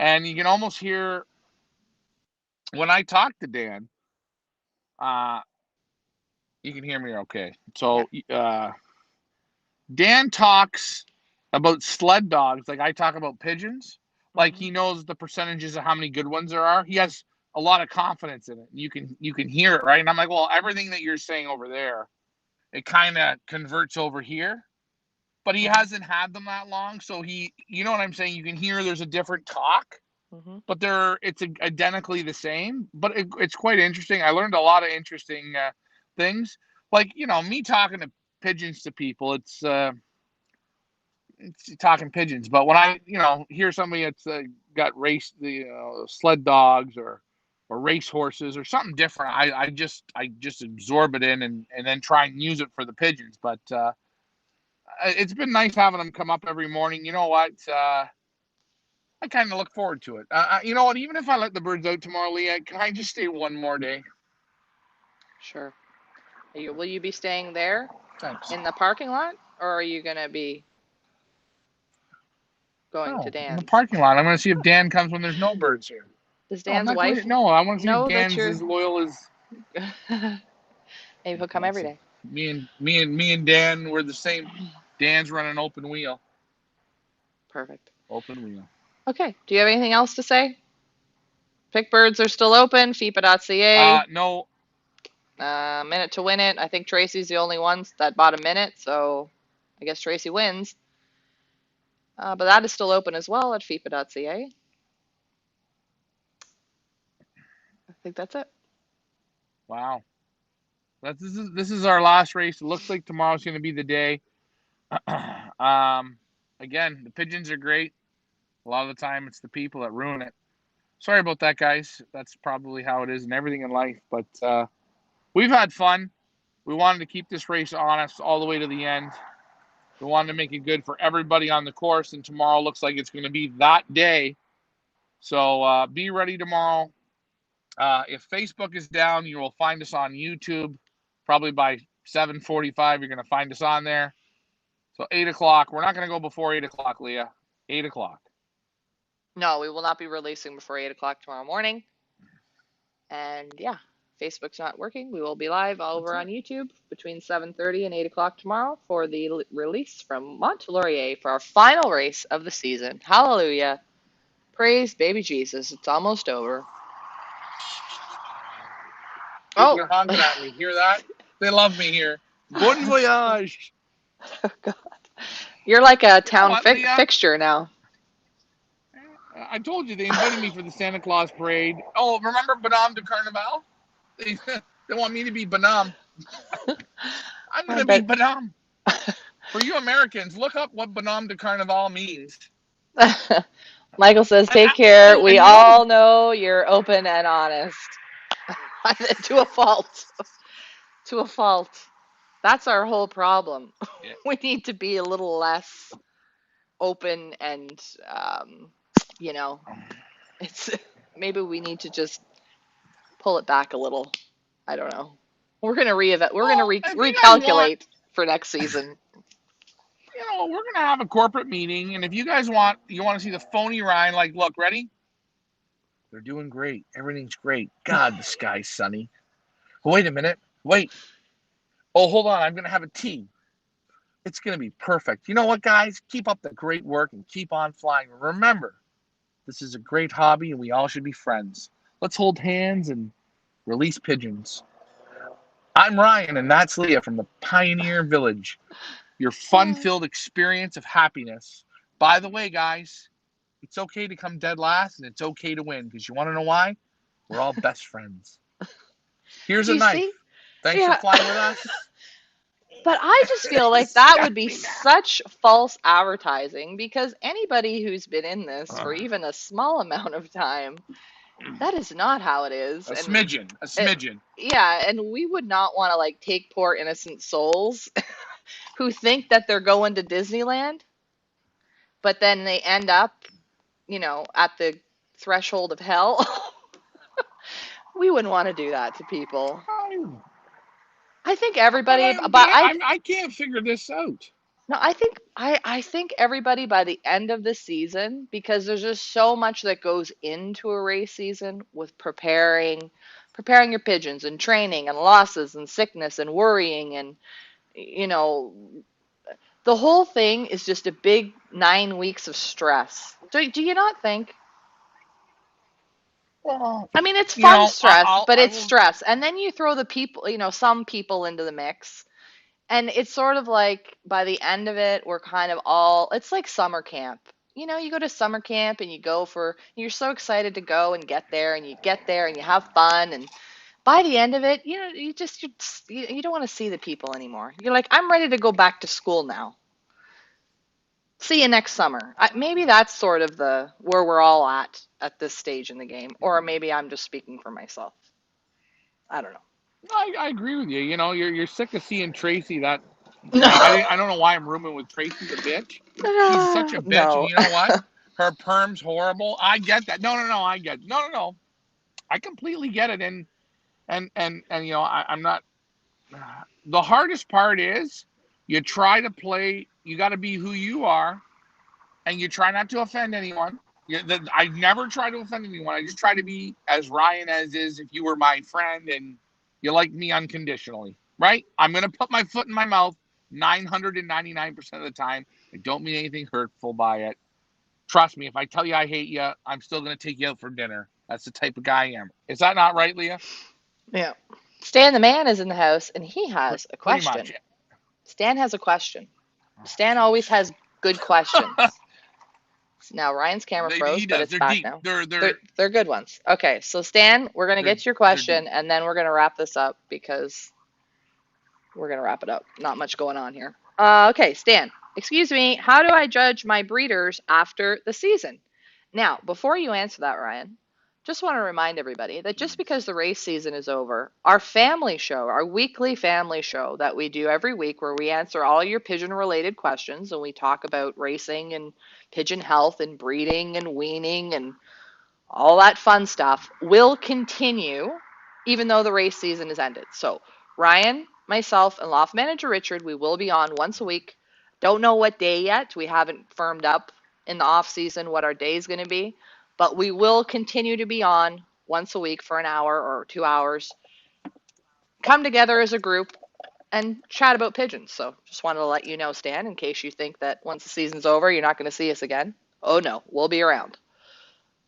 And you can almost hear when I talk to Dan, uh you can hear me okay.
Yeah.
So Dan talks about sled dogs like I talk about pigeons. Like
Hmm.
he knows the percentages of how many good ones there are. He has a lot of confidence in it. You can hear it, right? And I'm like, well, everything that you're saying over there, it kind of converts over here. But he
Hmm.
hasn't had them that long, so you know what I'm saying. You can hear there's a different talk,
Hmm.
but it's identically the same. But it's quite interesting. I learned a lot of interesting things. Like me talking to pigeons to people, it's talking pigeons. But when I hear somebody that's got the sled dogs or race horses or something different, I just absorb it in and then try and use it for the pigeons. But it's been nice having them come up every morning. You know what? I kind of look forward to it. You know what? Even if I let the birds out tomorrow, Leah, can I just stay one more day?
Sure. Will you be staying there
Thanks.
in the parking lot, or are you going to be going to
No, in the
Dan's?
parking lot. I'm going to see if Dan comes when there's no birds here.
Does
No, I'm
Dan's
not going.
wife
No, I want to see if
know that
Dan's
you're?
as loyal as.
Maybe he'll come
Let's
every
see.
day.
Me and Dan were the same. Dan's running open wheel.
Perfect.
Open wheel.
Okay. Do you have anything else to say? Pick birds are still open. FIPA.ca.
No.
Minute to win it. I think Tracy's the only one that bought a minute, so I guess Tracy wins. But that is still open as well at FIPA.ca. I think that's it.
Wow. This is our last race. It looks like tomorrow's going to be the day. um, again, the pigeons are great. A lot of the time, it's the people that ruin it. Sorry about that, guys. That's probably how it is in everything in life. But we've had fun. We wanted to keep this race honest all the way to the end. We wanted to make it good for everybody on the course, and tomorrow looks like it's going to be that day. So be ready tomorrow. If Facebook is down, you will find us on YouTube. Probably by 7:45, you're going to find us on there. So 8 o'clock. We're not going to go before 8 o'clock, Leah. 8 o'clock.
No, we will not be releasing before 8 o'clock tomorrow morning. And yeah, Facebook's not working. We will be live
That's
over
it.
on YouTube between 7:30 and 8 o'clock tomorrow for the release from Mont-Laurier for our final race of the season. Hallelujah. Praise baby Jesus. It's almost over.
People
Oh,
are honking at me. Hear that? They love me here. Bon voyage.
God. You're like a
You know
town
what, Leah?
fixture now.
I told you they invited me for the Santa Claus parade. Oh, remember Bonhomme de Carnaval? They, they want me to be Bonhomme. I'm going
I
to be
bet.
Bonhomme. For you Americans, look up what Bonhomme de Carnaval means.
Michael says,
And
take care.
oh,
We
and you know what?
all know you're open and honest. To a fault. To a fault. That's our whole problem.
Yeah.
We need to be a little less open and, um, you know, it's maybe we need to just pull it back a little. I don't know. We're gonna We're gonna
Well, if you guys want,
recalculate for next season.
we're going to have a corporate meeting. And if you guys you want to see the phony Ryan, like, look, ready? They're doing great. Everything's great. God, the sky's sunny. Wait a minute. Wait. Oh, hold on. I'm going to have a tea. It's going to be perfect. You know what, guys? Keep up the great work and keep on flying. Remember, this is a great hobby and we all should be friends. Let's hold hands and release pigeons. I'm Ryan and that's Leah from the Pioneer Village, your fun filled experience of happiness. By the way, guys, it's okay to come dead last and it's okay to win because you want to know why? We're all best friends. Here's
Do
a
you
knife.
see?
Thanks for
Yeah.
flying with us.
But I just feel like that would be
Disgusting.
such false advertising because anybody who's been in this for
Ugh.
even a small amount of time, that is not how it is.
A
And
smidgen. A
it,
smidgen.
yeah, and we would not want to like take poor innocent souls who think that they're going to Disneyland, but then they end up, at the threshold of hell. We wouldn't want to do that to people. I think
But
everybody,
I
but
don't get.
I
I can't figure this out.
no, I think everybody by the end of the season, because there's just so much that goes into a race season with preparing your pigeons and training and losses and sickness and worrying and you know the whole thing is just a big 9 weeks of stress. Do you not think?
Well,
I mean, it's fun stress, but
I
it's
will.
stress. And then you throw the people, some people into the mix. And it's sort of like by the end of it, we're kind of all, it's like summer camp. You go to summer camp and you're so excited to go and get there and you get there and you have fun. And by the end of it, you don't want to see the people anymore. You're like, I'm ready to go back to school now. See you next summer. Maybe that's sort of the where we're all at this stage in the game, or maybe I'm just speaking for myself. I don't
I agree with you. You're sick of seeing Tracy. That
know.
I don't know why I'm rooming with Tracy's a bitch. She's such a bitch, and
No.
you know what? Her perm's horrible. I get that. No. I get no. I completely get it, and I'm not. The hardest part is you try to play. You got to be who you are, and you try not to offend anyone. I never try to offend anyone. I just try to be as Ryan as is if you were my friend and you like me unconditionally, right? I'm going to put my foot in my mouth 999% of the time. I don't mean anything hurtful by it. Trust me, if I tell you I hate you, I'm still going to take you out for dinner. That's the type of guy I am. Is that not right, Leah?
Yeah. Stan the man is in the house and he has a
Pretty much.
question. Stan has a question.
Oh,
Stan always
jeez.
has good questions. Now Ryan's camera froze,
He
but
does.
it's
They're
back
deep.
now.
They're
They're
they're
they're good ones. Okay, so Stan, we're gonna
they're
get to your
they're deep.
question and then we're gonna wrap this up because we're gonna wrap it up. Not much going on here. Okay, Stan. Excuse me. How do I judge my breeders after the season? Now, before you answer that, Ryan, just want to remind everybody that just because
Jeez.
the race season is over, our family show, our weekly family show that we do every week, where we answer all your pigeon related questions and we talk about racing and pigeon health and breeding and weaning and all that fun stuff, will continue even though the race season is ended. So, Ryan, myself, and Loft Manager Richard, we will be on once a week. Don't know what day yet. We haven't firmed up in the off season what our day is going to be, but we will continue to be on once a week for an hour or 2 hours. Come together as a group and chat about pigeons. So, just wanted to let you know, Stan, in case you think that once the season's over, you're not going to see us again. Oh no, we'll be around.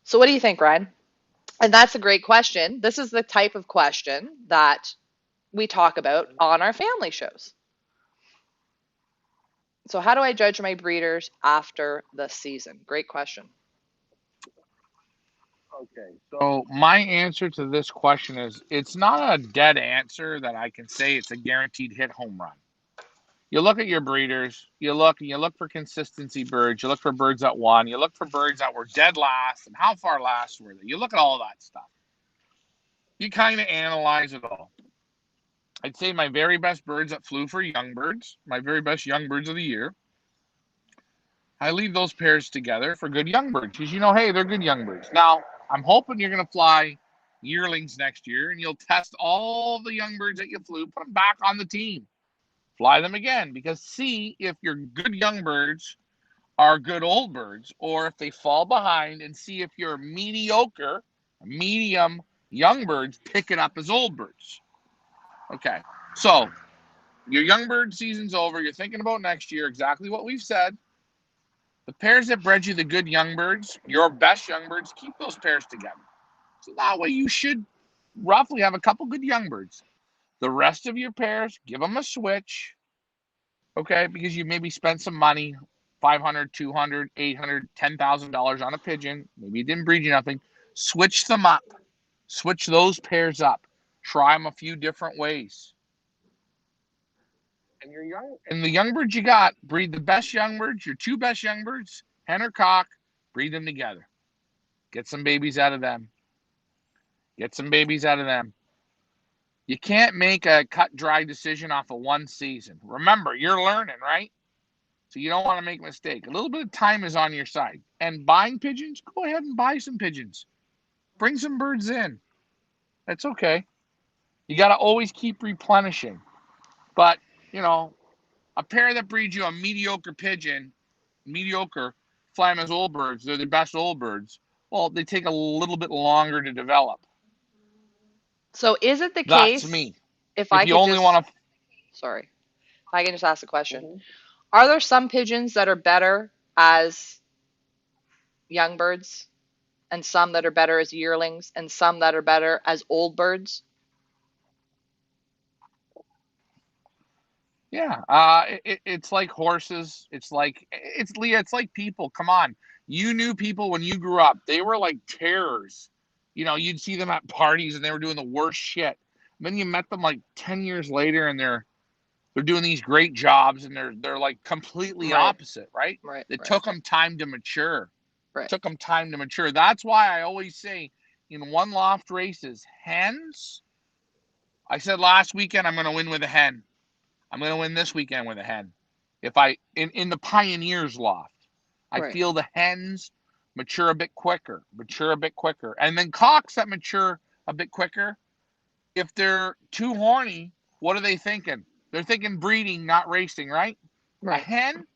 So, what do you think, Ryan? And that's a great question. This is the type of question that we talk about on our family shows. So, how do I judge my breeders after the season? Great question.
Okay. So my answer to this question is it's not a dead answer that I can say it's a guaranteed hit home run. You look at your breeders, you look for consistency birds, you look for birds that won, you look for birds that were dead last and how far last were they. You look at all that stuff. You kind of analyze it all. I'd say my very best birds that flew for young birds, my very best young birds of the year, I leave those pairs together for good young birds because hey, they're good young birds. Now, I'm hoping you're going to fly yearlings next year and you'll test all the young birds that you flew, put them back on the team, fly them again because see if your good young birds are good old birds or if they fall behind and see if your mediocre, medium young birds pick it up as old birds. Okay, so your young bird season's over. You're thinking about next year, exactly what we've said. The pairs that bred you the good young birds, your best young birds, keep those pairs together. So that way you should roughly have a couple good young birds. The rest of your pairs, give them a switch, okay? Because you maybe spent some money $500, $200, $800, $10,000 on a pigeon. Maybe it didn't breed you nothing. Switch them up. Switch those pairs up. Try them a few different ways. And the young birds you got, breed the best young birds, your two best young birds, hen or cock, breed them together. Get some babies out of them. Get some babies out of them. You can't make a cut dry decision off of one season. Remember, you're learning, right? So you don't want to make a mistake. A little bit of time is on your side. And buying pigeons, go ahead and buy some pigeons. Bring some birds in. That's okay. You got to always keep replenishing. But, a pair that breeds you a mediocre pigeon, mediocre Flamin's old birds, they're the best old birds. Well, they take a little bit longer to develop.
So is it the
That's
case,
me.
if
If
I
you
could
only
just,
want to,
sorry, if I can just ask a question, are there some pigeons that are better as young birds and some that are better as yearlings and some that are better as old birds?
yeah, it's like horses. It's Leah. It's like people. Come on, you knew people when you grew up. They were like terrors. You'd see them at parties and they were doing the worst shit. And then you met them like 10 years later, and they're doing these great jobs, and they're like completely
Right,
opposite, right?
right,
It
right,
took them time to mature.
right.
Took them time to mature. That's why I always say in one loft races, hens. I said last weekend I'm going to win with a hen. I'm going to win this weekend with a hen. If I in the Pioneers loft, I
Right.
feel the hens mature a bit quicker, and then cocks that mature a bit quicker. If they're too horny, what are they thinking? They're thinking breeding, not racing, right? A
Right.
hen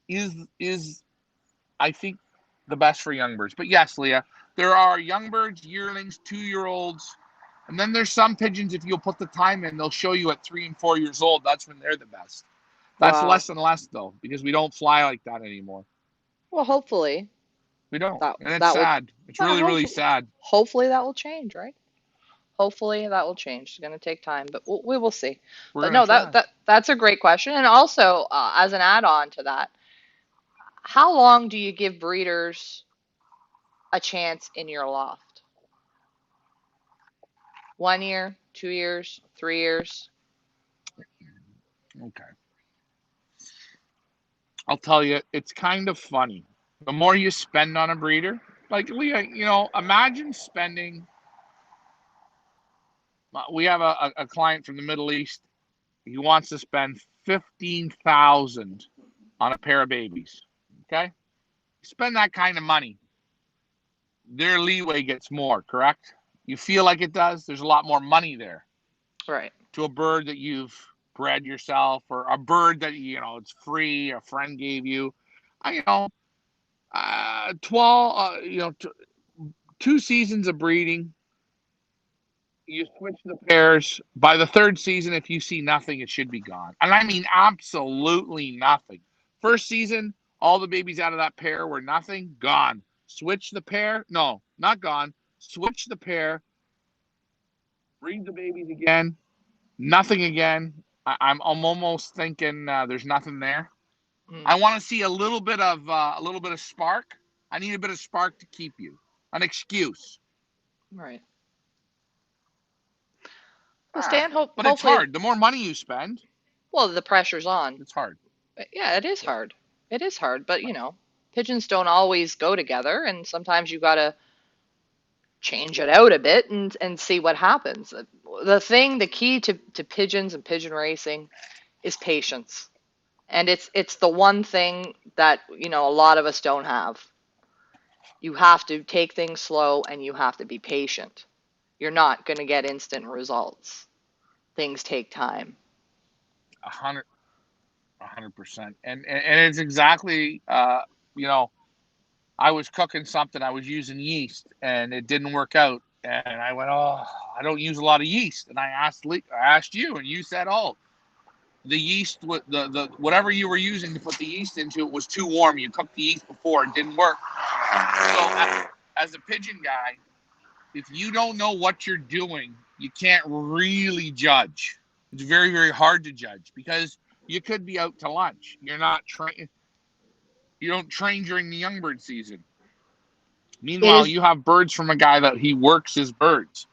is I think the best for young birds. But yes, Leah, there are young birds, yearlings, 2 year olds, and then there's some pigeons. If you'll put the time in, they'll show you at 3 and 4 years old. That's when they're the best. That's
Wow.
less and less though, because we don't fly like that anymore.
Well, hopefully
We don't,
that
and it's
that will
sad. It's really, really
hopefully
sad.
hopefully that will change, right? Hopefully that will change. It's going to take time, but we will see.
We're
But
gonna
no,
try.
that's a great question. And also, as an add-on to that, how long do you give breeders a chance in your loft? 1 year, 2 years, 3 years?
Okay, I'll tell you, it's kind of funny. The more you spend on a breeder, like Leah, imagine spending. We have a client from the Middle East. He wants to spend 15,000 on a pair of babies. Okay, spend that kind of money, their leeway gets more. Correct? You feel like it does. There's a lot more money there
Right.
to a bird that you've bred yourself, or a bird that it's free. A friend gave you. I 12. 2 seasons of breeding. You switch the pairs. By the third season, if you see nothing, it should be gone. And I mean absolutely nothing. First season, all the babies out of that pair were nothing, gone. Switch the pair. No, not gone. Switch the pair. Breed the babies again. Nothing again. I'm almost thinking there's nothing there.
Mm,
I want to see a little bit of spark. I need a bit of spark to keep you. An excuse.
right. Well, Stan,
But it's
hopefully,
hard. The more money you spend,
well, the pressure's on.
it's hard.
Yeah, it is hard. It is hard, but pigeons don't always go together, and sometimes you gotta change it out a bit and see what happens. The key to pigeons and pigeon racing is patience. And it's the one thing that, a lot of us don't have. You have to take things slow and you have to be patient. You're not going to get instant results. Things take time.
100%. And it's exactly I was cooking something. I was using yeast, and it didn't work out. And I went, oh, I don't use a lot of yeast. And I asked you, and you said, oh, the yeast, the whatever you were using to put the yeast into it was too warm. You cooked the yeast before, it didn't work. So as a pigeon guy, if you don't know what you're doing, you can't really judge. It's very, very hard to judge because you could be out to lunch. You're not trained. You don't train during the young bird season.
It
Meanwhile,
is
you have birds from a guy that he works his birds.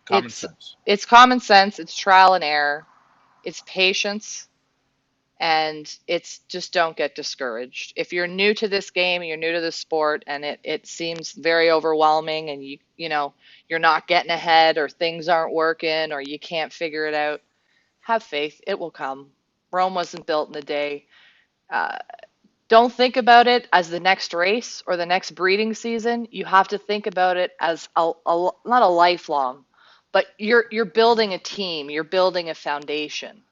Common
it's
sense.
it's common sense, it's trial and error, it's patience, and it's just don't get discouraged. If you're new to this game, you're new to this sport, and it seems very overwhelming, and you're not getting ahead, or things aren't working, or you can't figure it out, have faith, it will come. Rome wasn't built in a day. Uh, don't think about it as the next race or the next breeding season. You have to think about it as not a lifelong, but you're building a team, you're building a foundation,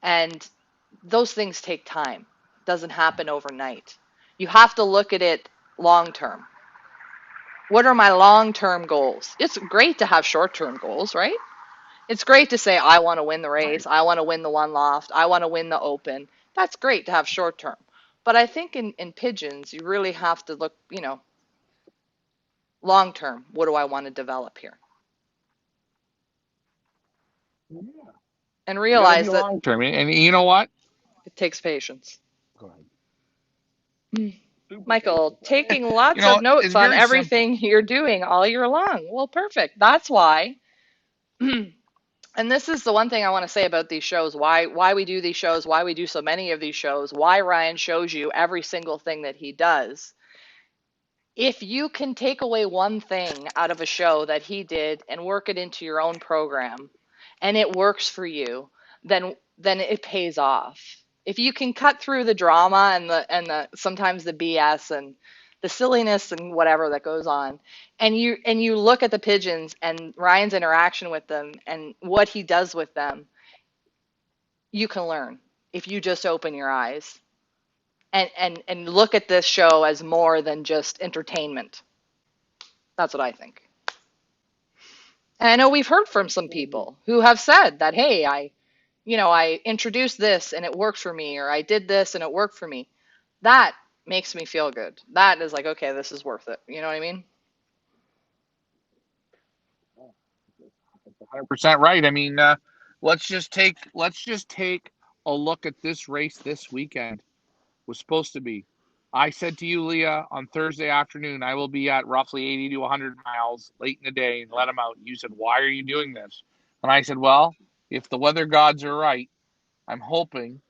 and those things take time. It doesn't happen overnight. You have to look at it long term. What are my long term goals? It's great to have short term goals, right? It's great to say, I want to win the race.
Right.
I want to win the one loft. I want to win the open. That's great to have short term. But I think in pigeons, you really have to look, long term. What do I want to develop here?
Yeah.
And
You got to be
realize that
long term. And you know what?
it takes patience.
Go ahead.
Hmm.
Super
Michael,
patience.
taking
You
lots of
know, it's
notes on
very simple.
everything you're doing all year long. Well, perfect. That's why. And this is the one thing I want to say about these shows, why we do these shows, why we do so many of these shows, why Ryan shows you every single thing that he does. If you can take away one thing out of a show that he did and work it into your own program and it works for you, then it pays off. If you can cut through the drama and the sometimes the BS and the silliness and whatever that goes on, and you look at the pigeons and Ryan's interaction with them and what he does with them, you can learn if you just open your eyes and look at this show as more than just entertainment. That's what I think. And I know we've heard from some people who have said that, hey, I introduced this and it worked for me, or I did this and it worked for me. That makes me feel good. That is like, okay, this is worth it. You know what I mean?
100% right. I mean, let's just take a look at this race this weekend. Was supposed to be. I said to you, Leah, on Thursday afternoon, I will be at roughly 80 to 100 miles late in the day and let them out. You said, why are you doing this? And I said, well, if the weather gods are right, I'm hoping,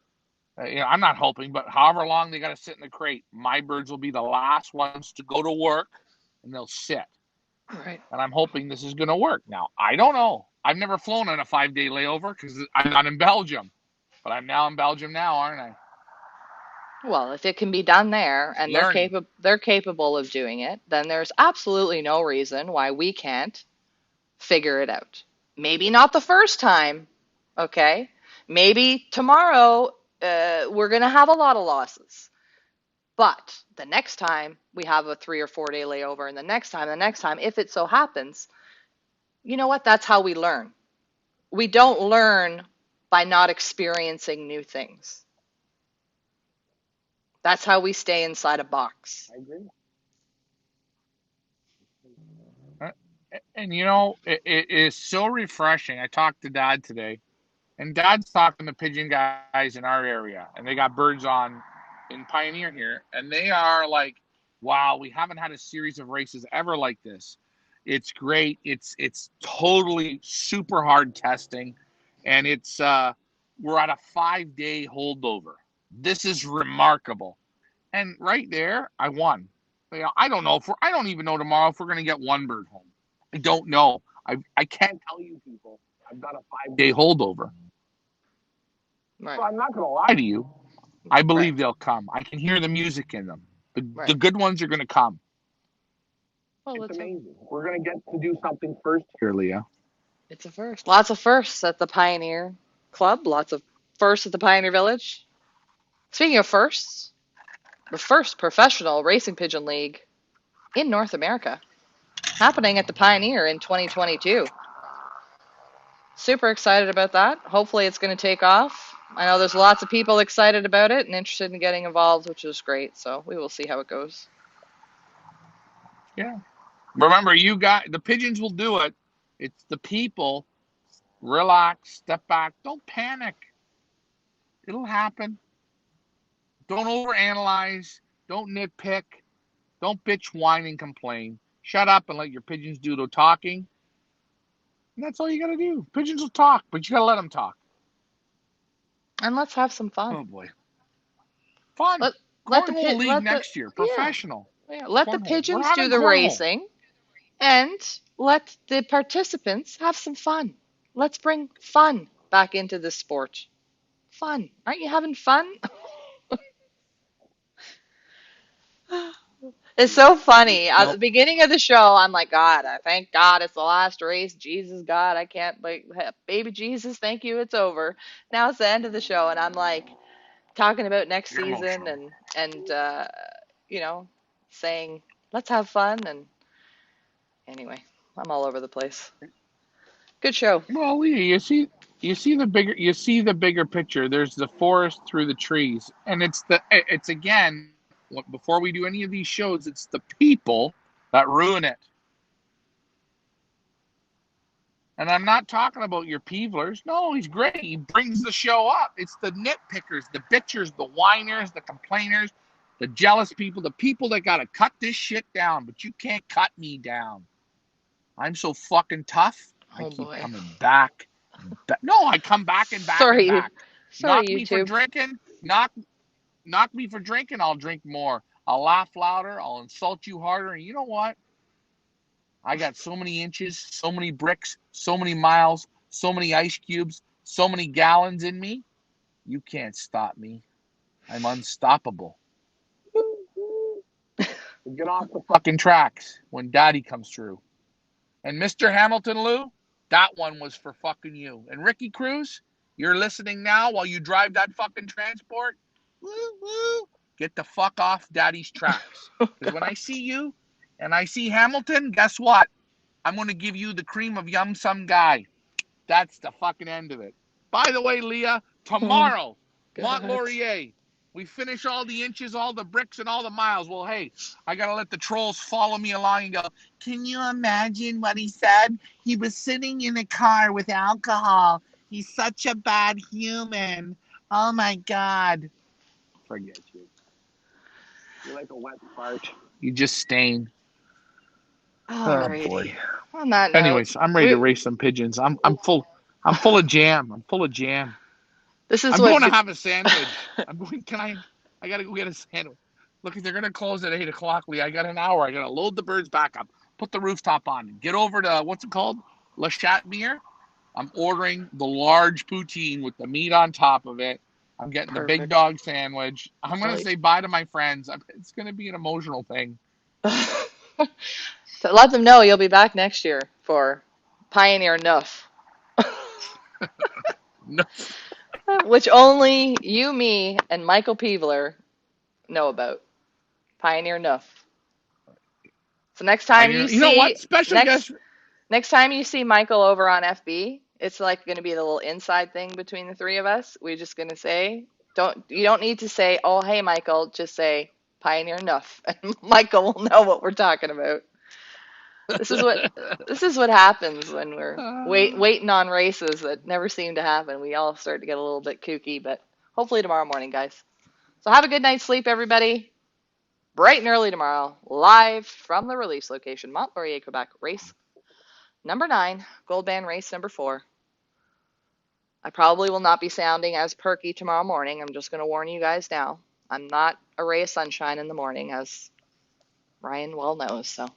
I'm not hoping, but however long they got to sit in the crate, my birds will be the last ones to go to work and they'll sit.
Right.
And I'm hoping this is going to work. Now, I don't know. I've never flown on a 5 day layover because I'm not in Belgium, but I'm now in Belgium now, aren't I?
Well, if it can be done there and
Learning.
they're capable of doing it, then there's absolutely no reason why we can't figure it out. Maybe not the first time, okay? Maybe tomorrow we're going to have a lot of losses. But the next time we have a 3 or 4 day layover, and the next time, if it so happens, you know what? That's how we learn. We don't learn by not experiencing new things. That's how we stay inside a box.
I agree. Uh, And it is so refreshing. I talked to Dad today, and Dad's talking to pigeon guys in our area, and they got birds on in Pioneer here, and they are like, "Wow, we haven't had a series of races ever like this. It's great. It's totally super hard testing, and it's we're at a 5 day holdover. This is remarkable." And right there, I won. I don't know if I don't even know tomorrow if we're going to get one bird home. I don't know. I can't tell you people. I've got a 5 day holdover. So
Right,
I'm not going to lie to you. I
right,
believe they'll come. I can hear the music in them. The
right.
good ones are going to come.
Well,
It's
it's a
amazing. We're going to get to do something first here, Leah.
it's a first. Lots of firsts at the Pioneer Club. Lots of firsts at the Pioneer Village. Speaking of firsts, the first professional racing pigeon league in North America happening at the Pioneer in 2022. Super excited about that. Hopefully, it's going to take off. I know there's lots of people excited about it and interested in getting involved, which is great. So we will see how it goes.
Yeah. Remember, you got the pigeons will do it. It's the people. Relax, step back. Don't panic. It'll happen. Don't overanalyze. Don't nitpick. Don't bitch, whine, and complain. Shut up and let your pigeons do the talking. And that's all you got to do. Pigeons will talk, but you got to let them talk.
And let's have some fun.
Oh boy, fun.
Let let the
Cornhole
pit
league
let the
next year,
yeah,
professional
yeah, let the
cornhole. We're
pigeons do
having
the
cornhole.
racing and let the participants have some fun. Let's bring fun back into the sport. Fun. Aren't you having fun? It's so funny. At the
Nope.
beginning of the show, I'm like, God, I thank God it's the last race. Jesus, God, I can't, baby Jesus, thank you, it's over. Now it's the end of the show, and I'm like talking about next
You're
season
emotional.
and you know, saying let's have fun. And anyway, I'm all over the place. Good show.
Well, Leah, you see the bigger picture. There's the forest through the trees, and it's again before we do any of these shows, it's the people that ruin it. And I'm not talking about your Peeblers. No, he's great. He brings the show up. It's the nitpickers, the bitchers, the whiners, the complainers, the jealous people, the people that got to cut this shit down, but you can't cut me down. I'm so fucking tough. I
Oh
keep
boy.
coming back. No, I come back and back and
Sorry,
back.
sorry,
Knock me for
YouTube.
drinking. Knock me for drinking. I'll drink more. I'll laugh louder. I'll insult you harder. And you know what? I got so many inches, so many bricks, so many miles, so many ice cubes, so many gallons in me. You can't stop me. I'm unstoppable. Get off the fucking tracks when Daddy comes through. And Mr. Hamilton Lou, that one was for fucking you. And Ricky Cruz, you're listening now while you drive that fucking transport. Woo woo. Get the fuck off Daddy's tracks.
Oh
Because when
God.
I see you and I see Hamilton, guess what? I'm going to give you the cream of yum some guy. That's the fucking end of it. By the way, Leah,
Oh
tomorrow,
God.
Mont-Laurier, we finish all the inches, all the bricks, and all the miles. Well, hey, I got to let the trolls follow me along and go, can you imagine what he said? He was sitting in a car with alcohol. He's such a bad human. Oh, my God. Forget you. You're like a wet fart. You just stain. Oh,
Alrighty.
boy.
On that note,
Anyways, I'm ready to
we
race some pigeons. I'm full of jam. I'm full of jam.
this is
I'm
what
going to have a sandwich. I'm going. I gotta go get a sandwich. Look, they're gonna close at 8 o'clock, Lee. I got an hour. I gotta load the birds back up, put the rooftop on, get over to what's it called, Le Chatmere. I'm ordering the large poutine with the meat on top of it. I'm getting the big
perfect.
dog sandwich. I'm gonna
Right.
say bye to my friends. It's gonna be an emotional thing.
So let them know you'll be back next year for Pioneer Nuff.
No,
Which only you, me, and Michael Peebler know about. Pioneer Nuff. So
you know what? Special
next
guest.
next time you see Michael over on FB, it's like going to be a little inside thing between the three of us. We're just going to say, you don't need to say, "Oh, hey Michael," just say Pioneer Nuff and Michael will know what we're talking about. This is what this is what happens when we're waiting on races that never seem to happen. We all start to get a little bit kooky, but hopefully tomorrow morning, guys. So have a good night's sleep, everybody. Bright and early tomorrow, live from the release location, Mont-Laurier, Quebec, race number 9, Gold Band race number 4. I probably will not be sounding as perky tomorrow morning. I'm just going to warn you guys now. I'm not a ray of sunshine in the morning, as Ryan well knows. So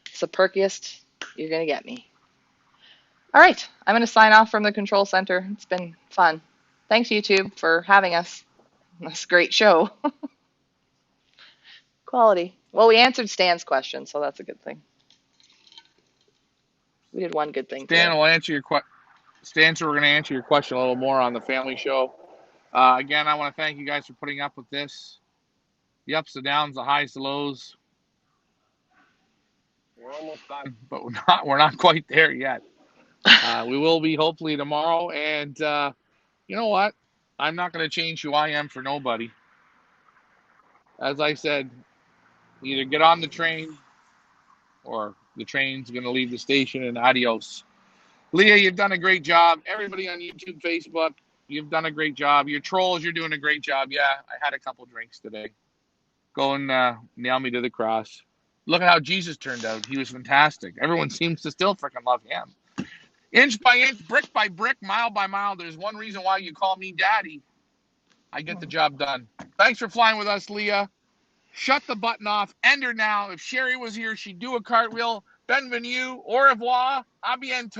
it's the perkiest you're going to get me. All right, I'm going to sign off from the control center. It's been fun. Thanks, YouTube, for having us. This great show. Quality. Well, we answered Stan's question, so that's a good thing. We did one good thing
Stan
today.
will answer your question. Stan, so we're going to answer your question a little more on the family show. Again, I want to thank you guys for putting up with this. The ups, the downs, the highs, the lows. We're almost done, but we're not quite there yet. We will be hopefully tomorrow. And you know what? I'm not going to change who I am for nobody. As I said, either get on the train or the train's going to leave the station and adios. Leah, you've done a great job. Everybody on YouTube, Facebook, You've done a great job. Your trolls, you're doing a great job. Yeah, I had a couple drinks today. Go and nail me to the cross. Look at how Jesus turned out. He was fantastic. Everyone seems to still freaking love him. Inch by inch, brick by brick, mile by mile. There's one reason why you call me daddy. I get the job done. Thanks for flying with us, Leah. Shut the button off. End her now. If Sherry was here, she'd do a cartwheel. Benvenue, au revoir, à bientôt.